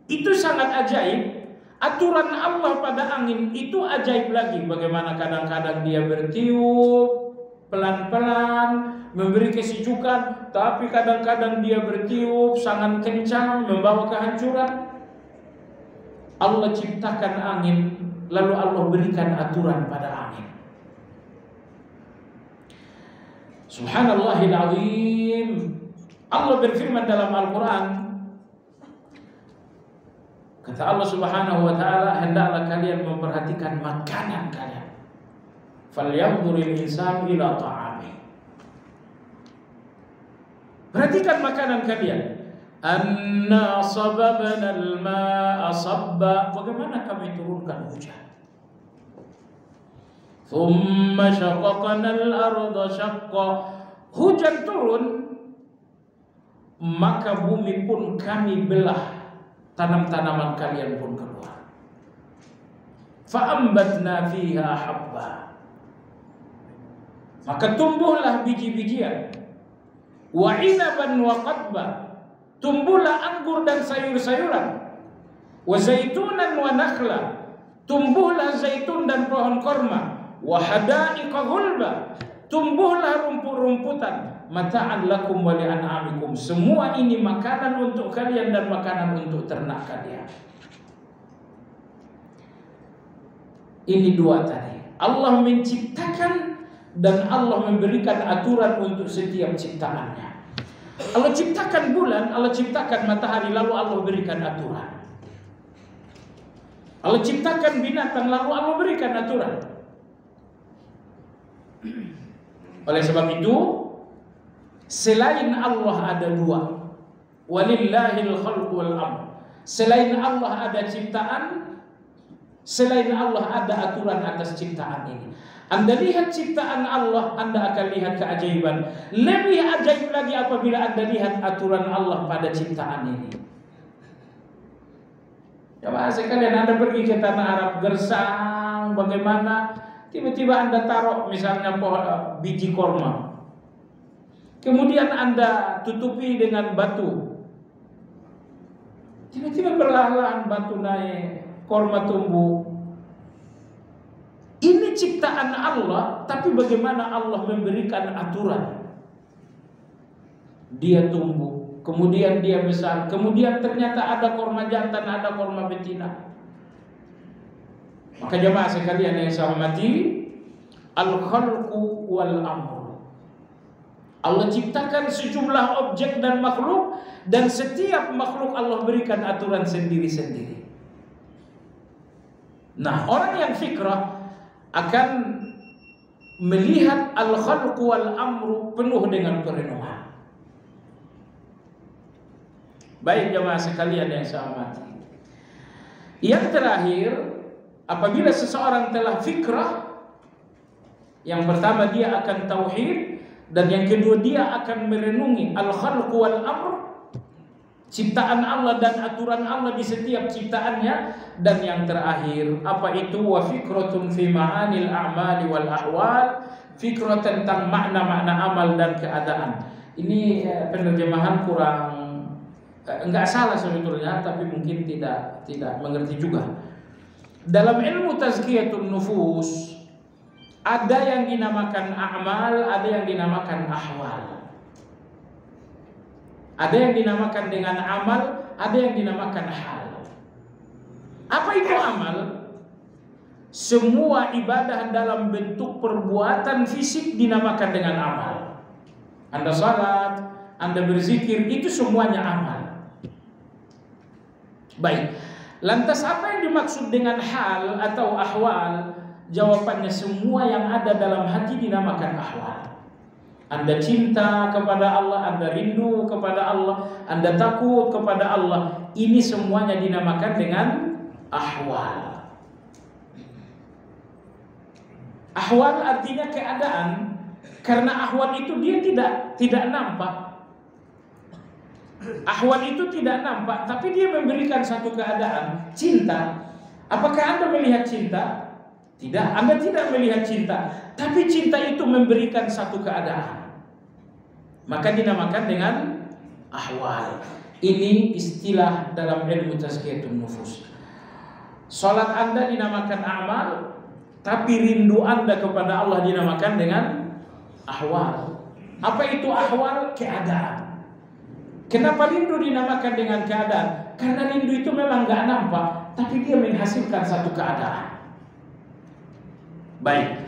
Speaker 1: itu sangat ajaib. Aturan Allah pada angin itu ajaib lagi. Bagaimana kadang-kadang dia bertiup pelan-pelan, memberi kesejukan, tapi kadang-kadang dia bertiup sangat kencang, membawa kehancuran. Allah ciptakan angin, lalu Allah berikan aturan pada angin. Subhanallahil azim. Allah berfirman dalam Al-Quran, kata Allah Subhanahu wa taala, hendaklah kalian memperhatikan makanan kalian. Falyanzuril insanu ila ta'ami. Perhatikan makanan kalian. Anna sababna al-ma'a sabba. Bagaimana kami turunkan hujan? Thumma shaqaqna al-arda shaqqa. Hujan turun, maka bumi pun kami belah, tanam-tanaman kalian pun keluar. Fa'ambatna fiha habba. Maka tumbuhlah biji-bijian. Wa inaban wa qadba. Tumbuhlah anggur dan sayur-sayuran. Wa zaitunan wa nakhla. Tumbuhlah zaitun dan pohon korma. Wa hadaiqa ghulba. Tumbuhlah rumput-rumputan. Mata'an lakum wa li'an'amikum. Semua ini makanan untuk kalian dan makanan untuk ternak kalian. Ini dua tadi. Allah menciptakan dan Allah memberikan aturan untuk setiap ciptaannya. Allah ciptakan bulan, Allah ciptakan matahari, lalu Allah berikan aturan. Allah ciptakan binatang, lalu Allah berikan aturan. Oleh sebab itu, selain Allah ada dua. Walillahil khalqu wal amr. Selain Allah ada ciptaan, selain Allah ada aturan atas ciptaan ini. Anda lihat ciptaan Allah, Anda akan lihat keajaiban. Lebih ajaib lagi apabila Anda lihat aturan Allah pada ciptaan ini. Coba sekalian Anda pergi ke tanah Arab, gersang, bagaimana tiba-tiba Anda taruh misalnya biji korma. Kemudian Anda tutupi dengan batu. Tiba-tiba perlahan-lahan batu naik, korma tumbuh. Ini ciptaan Allah, tapi bagaimana Allah memberikan aturan. Dia tumbuh, kemudian dia besar, kemudian ternyata ada korma jantan, ada korma betina. Maka jemaah sekalian yang saya hormati, al-khalqu wal amr. Allah ciptakan sejumlah objek dan makhluk, dan setiap makhluk Allah berikan aturan sendiri-sendiri. Nah, orang yang fikrah akan melihat al-khalqu wal amru penuh dengan perenungan. Baik jemaah sekalian yang saya hormati. Yang terakhir, apabila seseorang telah fikrah, yang pertama dia akan tauhid, dan yang kedua dia akan merenungi al-khalqu wal amr, ciptaan Allah dan aturan Allah di setiap ciptaannya. Dan yang terakhir, apa itu? Wa fikratun fi ma'anil a'mali wal ahwal. Fikrah tentang makna-makna amal dan keadaan. Ini penerjemahan kurang, enggak salah sebetulnya, tapi mungkin tidak mengerti juga. Dalam ilmu tazkiyatun nufus, ada yang dinamakan a'mal, ada yang dinamakan ahwal. Ada yang dinamakan dengan amal, ada yang dinamakan hal. Apa itu amal? Semua ibadah dalam bentuk perbuatan fisik dinamakan dengan amal. Anda salat, Anda berzikir, itu semuanya amal. Baik. Lantas apa yang dimaksud dengan hal atau ahwal? Jawabannya semua yang ada dalam hati dinamakan ahwal. Anda cinta kepada Allah, Anda rindu kepada Allah, Anda takut kepada Allah. Ini semuanya dinamakan dengan ahwal. Ahwal artinya keadaan. Karena ahwal itu dia tidak nampak. Ahwal itu tidak nampak, tapi dia memberikan satu keadaan. Cinta. Apakah Anda melihat cinta? Tidak, Anda tidak melihat cinta. Tapi cinta itu memberikan satu keadaan. Maka dinamakan dengan ahwal. Ini istilah dalam ilmu tazkiyatun nufus. Salat Anda dinamakan amal, tapi rindu Anda kepada Allah dinamakan dengan ahwal. Apa itu ahwal? Keadaan. Kenapa rindu dinamakan dengan keadaan? Karena rindu itu memang gak nampak, tapi dia menghasilkan satu keadaan. Baik.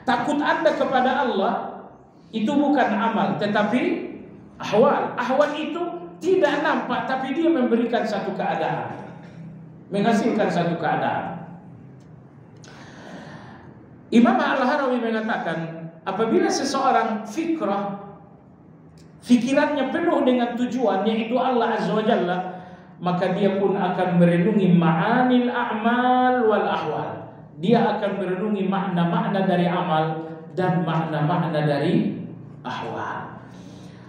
Speaker 1: Takut Anda kepada Allah itu bukan amal, tetapi ahwal. Ahwal itu tidak nampak, tapi dia memberikan satu keadaan, menghasilkan satu keadaan. Imam Al-Harawi mengatakan, apabila seseorang fikirannya penuh dengan tujuan, yaitu Allah Azza wa Jalla, maka dia pun akan merenungi ma'anil a'mal wal ahwal. Dia akan merenungi makna-makna dari amal dan makna-makna dari ahwal.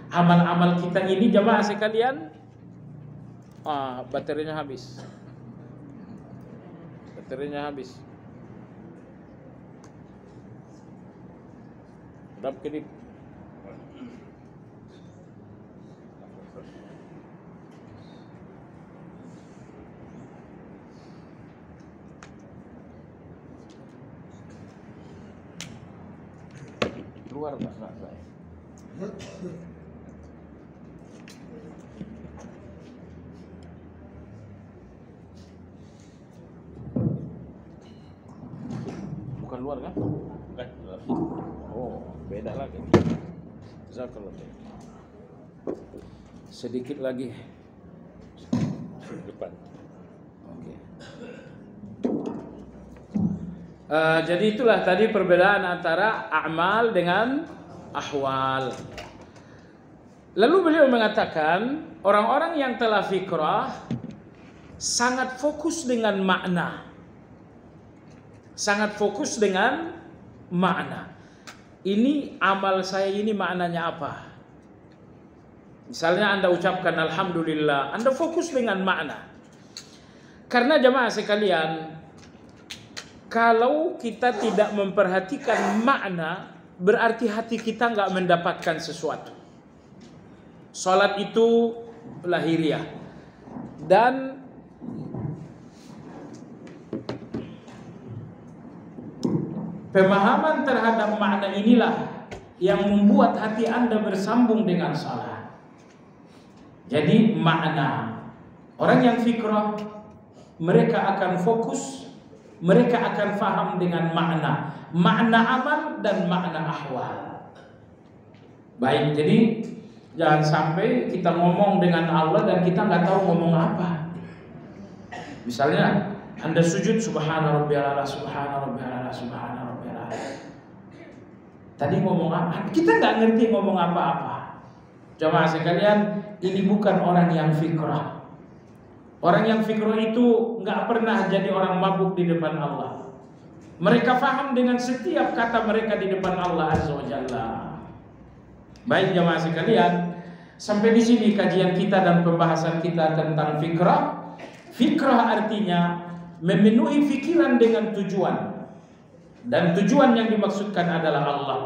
Speaker 1: Amal-amal kita ini jamaah sekalian, baterainya habis. Dap kedip. Keluar enggak? Bukan luar kan? Bukan. Oh, beda lagi. Jazakallah. Sedikit lagi depan. Oke. Jadi itulah tadi perbedaan antara amal dengan ahwal. Lalu beliau mengatakan orang-orang yang telah fikrah sangat fokus dengan makna. Sangat fokus dengan makna. Ini amal saya ini maknanya apa? Misalnya Anda ucapkan alhamdulillah, Anda fokus dengan makna. Karena jamaah sekalian, kalau kita tidak memperhatikan makna, berarti hati kita nggak mendapatkan sesuatu. Salat itu lahiriah. Dan pemahaman terhadap makna inilah yang membuat hati Anda bersambung dengan salat. Jadi makna. Orang yang fikrah, mereka akan fokus, mereka akan faham dengan makna. Makna amal dan makna ahwal. Baik, jadi jangan sampai kita ngomong dengan Allah dan kita nggak tahu ngomong apa. Misalnya Anda sujud subhana rabbiyal a'la, subhana rabbiyal a'la, subhana rabbiyal a'la. Tadi ngomong apa? Kita nggak ngerti ngomong apa-apa. Jamaah sekalian, ini bukan orang yang fikrah. Orang yang fikrah itu nggak pernah jadi orang mabuk di depan Allah. Mereka faham dengan setiap kata mereka di depan Allah Azza wa Jalla. Baik jamaah sekalian, sampai di sini kajian kita dan pembahasan kita tentang fikrah. Fikrah artinya memenuhi pikiran dengan tujuan. Dan tujuan yang dimaksudkan adalah Allah.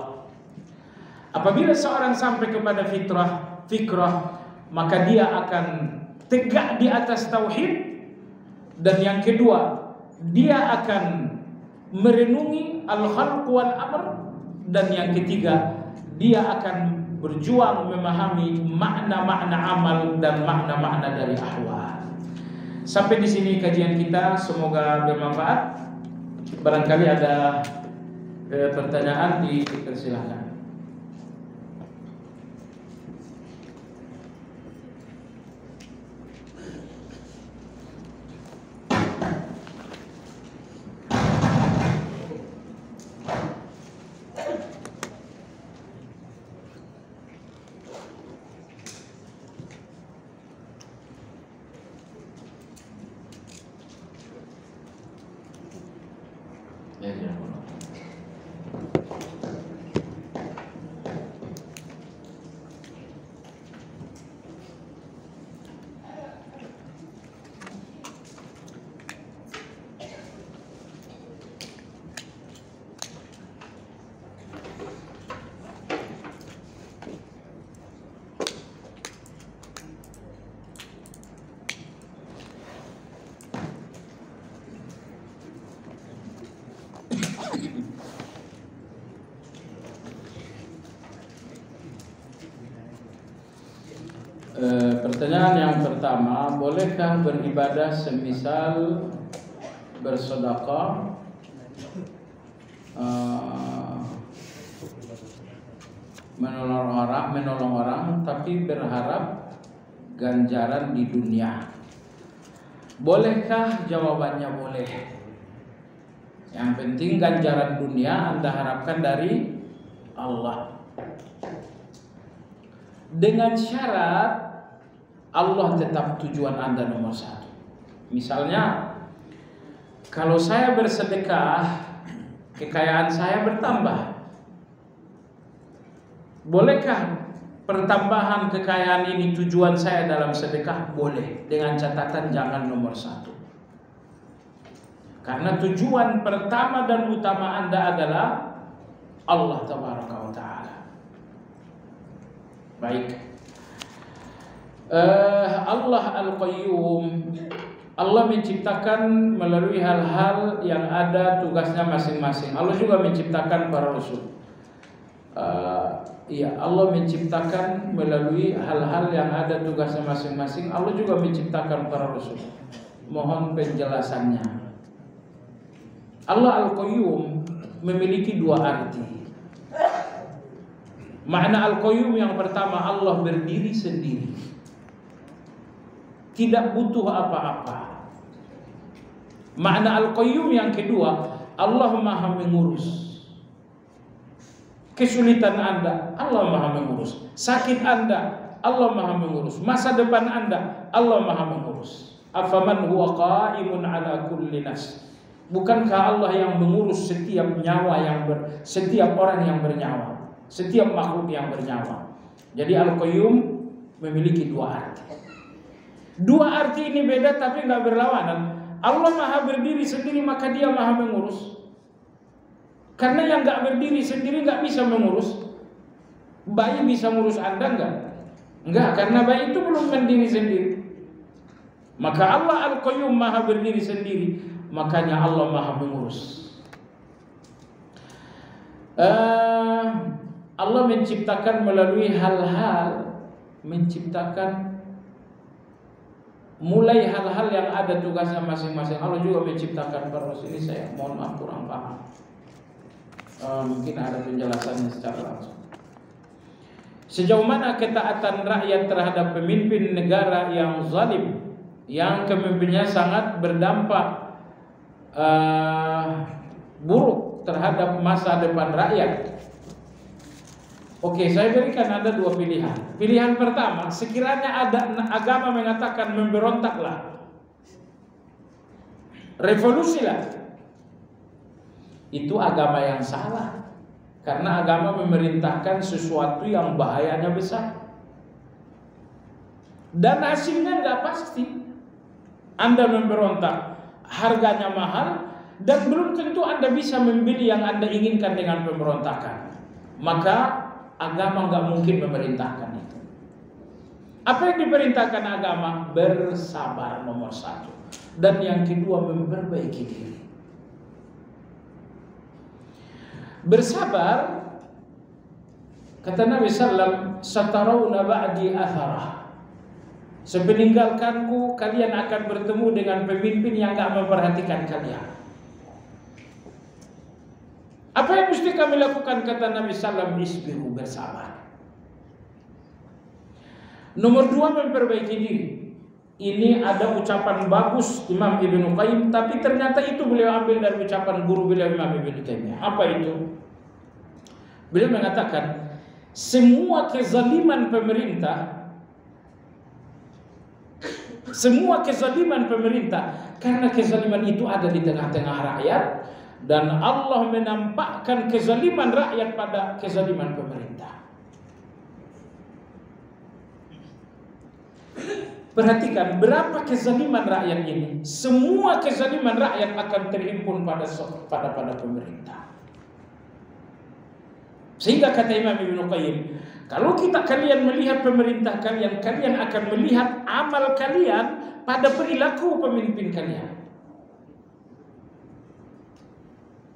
Speaker 1: Apabila seorang sampai kepada fikrah, maka dia akan tegak di atas tauhid. Dan yang kedua, dia akan merenungi al-khalq wal amr. Dan yang ketiga, dia akan berjuang memahami makna-makna amal dan makna-makna dari ahwal. Sampai di sini kajian kita, semoga bermanfaat. Barangkali ada pertanyaan, dipersilahkan. Pertanyaan yang pertama, bolehkah beribadah semisal bersedekah, menolong orang, tapi berharap ganjaran di dunia? Bolehkah? Jawabannya boleh. Yang penting ganjaran dunia Anda harapkan dari Allah, dengan syarat Allah tetap tujuan Anda nomor satu. Misalnya, kalau saya bersedekah, kekayaan saya bertambah. Bolehkah pertambahan kekayaan ini tujuan saya dalam sedekah? Boleh, dengan catatan jangan nomor satu. Karena tujuan pertama dan utama Anda adalah Allah Tabaraka wa Ta'ala. Baik. Allah Al-Qayyum, Allah menciptakan melalui hal-hal yang ada tugasnya masing-masing. Allah juga menciptakan para rasul. Allah menciptakan melalui hal-hal yang ada tugasnya masing-masing. Allah juga menciptakan para rasul. Mohon penjelasannya. Allah Al-Qayyum memiliki dua arti. Makna Al-Qayyum yang pertama, Allah berdiri sendiri, tidak butuh apa-apa. Makna Al-Qayyum yang kedua, Allah Maha mengurus. Kesulitan Anda, Allah Maha mengurus. Sakit Anda, Allah Maha mengurus. Masa depan Anda, Allah Maha mengurus. Afaman huwa qa'imun ala kulli nas. Bukankah Allah yang mengurus setiap nyawa setiap orang yang bernyawa, setiap makhluk yang bernyawa? Jadi Al-Qayyum memiliki dua arti. Dua arti ini beda tapi nggak berlawanan. Allah Maha berdiri sendiri, maka Dia Maha mengurus. Karena yang nggak berdiri sendiri nggak bisa mengurus. Bayi bisa ngurus Anda nggak? Nggak, karena bayi itu belum berdiri sendiri. Maka Allah Al-Qayyum Maha berdiri sendiri, makanya Allah Maha mengurus. Allah menciptakan melalui hal-hal, mulai hal-hal yang ada tugasnya masing-masing. Allah juga menciptakan para rasul. Ini saya mohon maaf kurang paham. Mungkin ada penjelasannya secara langsung. Sejauh mana ketaatan rakyat terhadap pemimpin negara yang zalim, yang kepemimpinannya sangat berdampak buruk terhadap masa depan rakyat? Oke, saya berikan Anda dua pilihan. Pilihan pertama, sekiranya ada agama mengatakan memberontaklah, revolusilah, itu agama yang salah. Karena agama memerintahkan sesuatu yang bahayanya besar, dan hasilnya nggak pasti. Anda memberontak, harganya mahal, dan belum tentu Anda bisa membeli yang Anda inginkan dengan pemberontakan. Maka agama nggak mungkin memerintahkan itu. Apa yang diperintahkan agama? Bersabar nomor satu, dan yang kedua memperbaiki diri. Bersabar, kata Nabi Sallam, satarawna ba'di atharah. Sepeninggalkanku kalian akan bertemu dengan pemimpin yang gak memperhatikan kalian. Apa yang mesti kami lakukan? Kata Nabi Sallam, isbiru, bersabar. Nomor 2, memperbaiki diri. Ini ada ucapan bagus Imam Ibnu Qayyim, tapi ternyata itu beliau ambil dari ucapan guru beliau Imam Ibnu Taimiyah. Apa itu? Beliau mengatakan, semua kezaliman pemerintah, karena kezaliman itu ada di tengah-tengah rakyat, dan Allah menampakkan kezaliman rakyat pada kezaliman pemerintah. Perhatikan berapa kezaliman rakyat ini. Semua kezaliman rakyat akan terhimpun pada pemerintah. Sehingga kata Imam Ibnu Qayyim, kalau kalian melihat pemerintah kalian akan melihat amal kalian pada perilaku pemimpin kalian.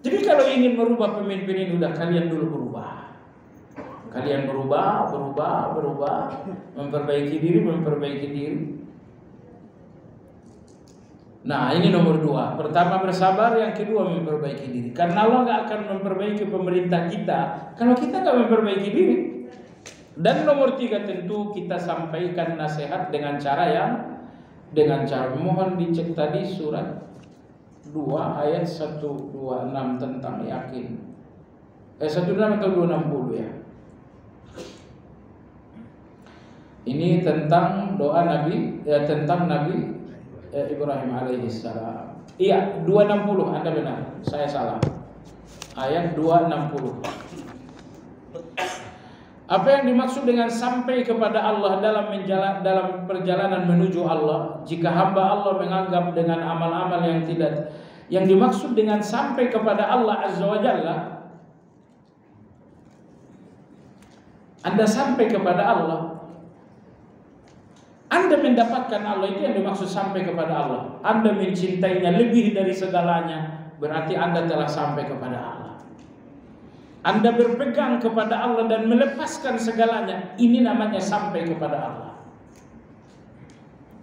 Speaker 1: Jadi kalau ingin merubah pemimpin ini, udah kalian dulu berubah. Kalian berubah, memperbaiki diri. Nah, ini nomor 2. Pertama bersabar, yang kedua memperbaiki diri. Karena Allah gak akan memperbaiki pemerintah kita kalau kita gak memperbaiki diri. Dan nomor 3, tentu kita sampaikan nasihat dengan cara mohon dicek tadi surat 2 ayat 126 tentang yakin. 16 atau 260 ya. Ini tentang doa Nabi, tentang Nabi Ibrahim alaihissalam. Iya, 260, Anda benar, saya salah. Ayat 260. Apa yang dimaksud dengan sampai kepada Allah dalam perjalanan menuju Allah? Jika hamba Allah menganggap dengan amal-amal yang dimaksud dengan sampai kepada Allah Azza wa Jalla, Anda sampai kepada Allah, Anda mendapatkan Allah, itu yang dimaksud sampai kepada Allah. Anda mencintainya lebih dari segalanya, berarti Anda telah sampai kepada Allah. Anda berpegang kepada Allah dan melepaskan segalanya, ini namanya sampai kepada Allah.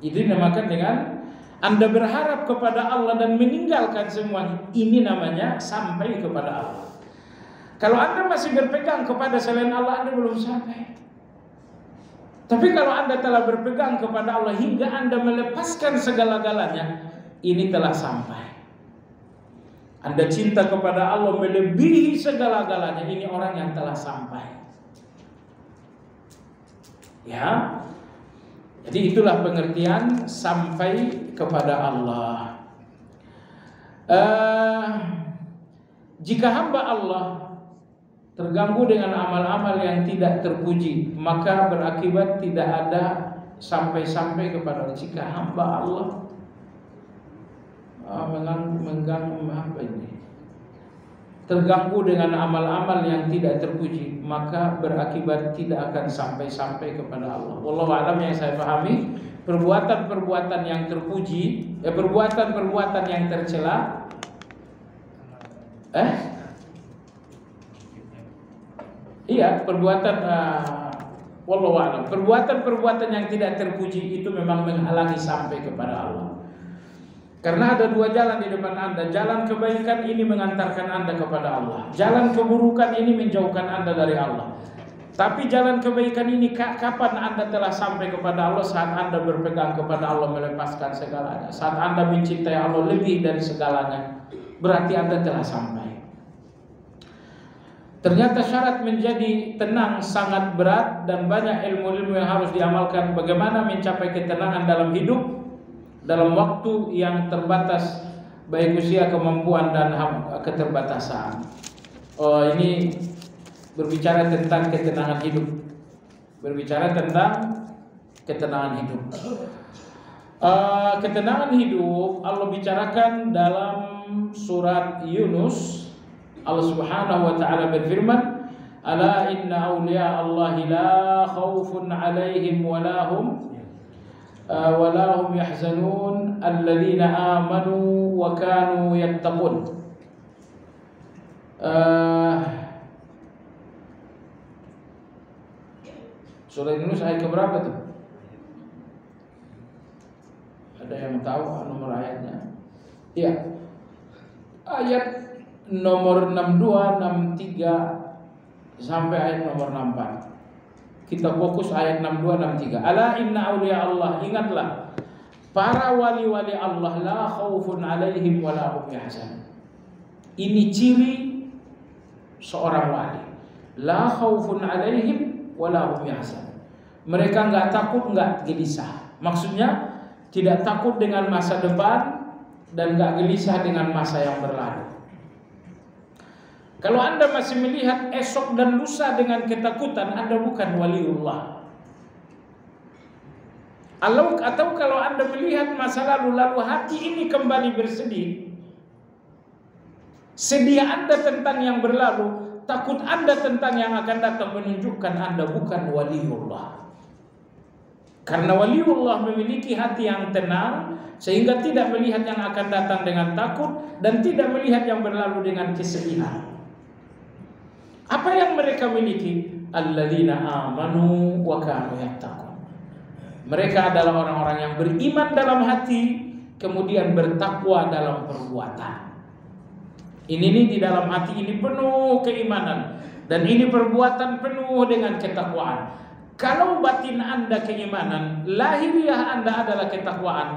Speaker 1: Itu dinamakan dengan Anda berharap kepada Allah dan meninggalkan semuanya, ini namanya sampai kepada Allah. Kalau Anda masih berpegang kepada selain Allah, Anda belum sampai. Tapi kalau Anda telah berpegang kepada Allah hingga Anda melepaskan segala-galanya, ini telah sampai. Anda cinta kepada Allah melebihi segala-galanya, ini orang yang telah sampai. Ya. Jadi itulah pengertian sampai kepada Allah. Jika hamba Allah terganggu dengan amal-amal yang tidak terpuji, maka berakibat tidak ada sampai-sampai kepada Allah. Jika hamba Allah terganggu dengan amal-amal yang tidak terpuji, maka berakibat tidak akan sampai-sampai kepada Allah. Wallahu a'lam. Yang saya pahami, perbuatan-perbuatan yang terpuji, perbuatan-perbuatan yang tercela, iya, wallahu a'lam. Perbuatan-perbuatan yang tidak terpuji itu memang menghalangi sampai kepada Allah. Karena ada 2 jalan di depan Anda. Jalan kebaikan ini mengantarkan Anda kepada Allah. Jalan keburukan ini menjauhkan Anda dari Allah. Tapi jalan kebaikan ini kapan Anda telah sampai kepada Allah? Saat Anda berpegang kepada Allah, melepaskan segalanya. Saat Anda mencintai Allah lebih dari segalanya, berarti Anda telah sampai. Ternyata syarat menjadi tenang sangat berat dan banyak ilmu-ilmu yang harus diamalkan. Bagaimana mencapai ketenangan dalam hidup dalam waktu yang terbatas, baik usia, kemampuan dan keterbatasan. Ini berbicara tentang ketenangan hidup. Ketenangan hidup Allah bicarakan dalam surat Yunus. Allah Subhanahu wa taala berfirman, "Ala inna awliya Allahi la khaufun 'alaihim wa la hum yahzanun alladzina amanu wa kanu yattaqun." Surah Yunus ayat keberapa tuh? yang tahu nomor ayatnya. Iya. Ayat nomor 62, 63 sampai ayat nomor 64. Kita fokus ayat 62, 63. Ala inna awliya Allah, ingatlah para wali-wali Allah la khaufun alaihim wa la hum yahzanun. Ini ciri seorang wali. La khaufun alaihim wa la hum yahzanun. Mereka enggak takut, enggak gelisah. Maksudnya tidak takut dengan masa depan dan enggak gelisah dengan masa yang berlalu. Kalau Anda masih melihat esok dan lusa dengan ketakutan, Anda bukan waliullah. Atau kalau Anda melihat masa lalu hati ini kembali bersedih, sedih Anda tentang yang berlalu, takut Anda tentang yang akan datang, menunjukkan Anda bukan waliullah. Karena waliullah memiliki hati yang tenang, sehingga tidak melihat yang akan datang dengan takut dan tidak melihat yang berlalu dengan kesedihan. Apa yang mereka miliki? Alladzina amanu wa kanu yattaqun. Mereka adalah orang-orang yang beriman dalam hati, kemudian bertakwa dalam perbuatan. Ini di dalam hati ini penuh keimanan, dan ini perbuatan penuh dengan ketakwaan. Kalau batin Anda keimanan, lahiriah Anda adalah ketakwaan,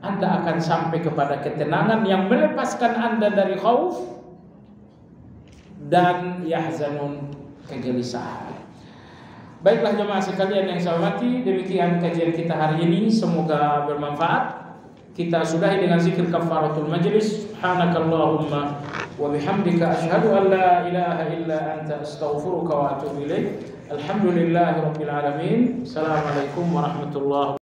Speaker 1: Anda akan sampai kepada ketenangan yang melepaskan Anda dari khauf dan yahzanun, kegelisahan. Baiklah jemaah sekalian yang saya hormati, demikian kajian kita hari ini, semoga bermanfaat. Kita sudahi dengan zikir kafaratul majlis. Subhanakallahumma wa bihamdika asyhadu an la ilaha illa anta astaghfiruka wa atubu ilaik. Alhamdulillahirabbil alamin. Assalamualaikum warahmatullahi wabarakatuh.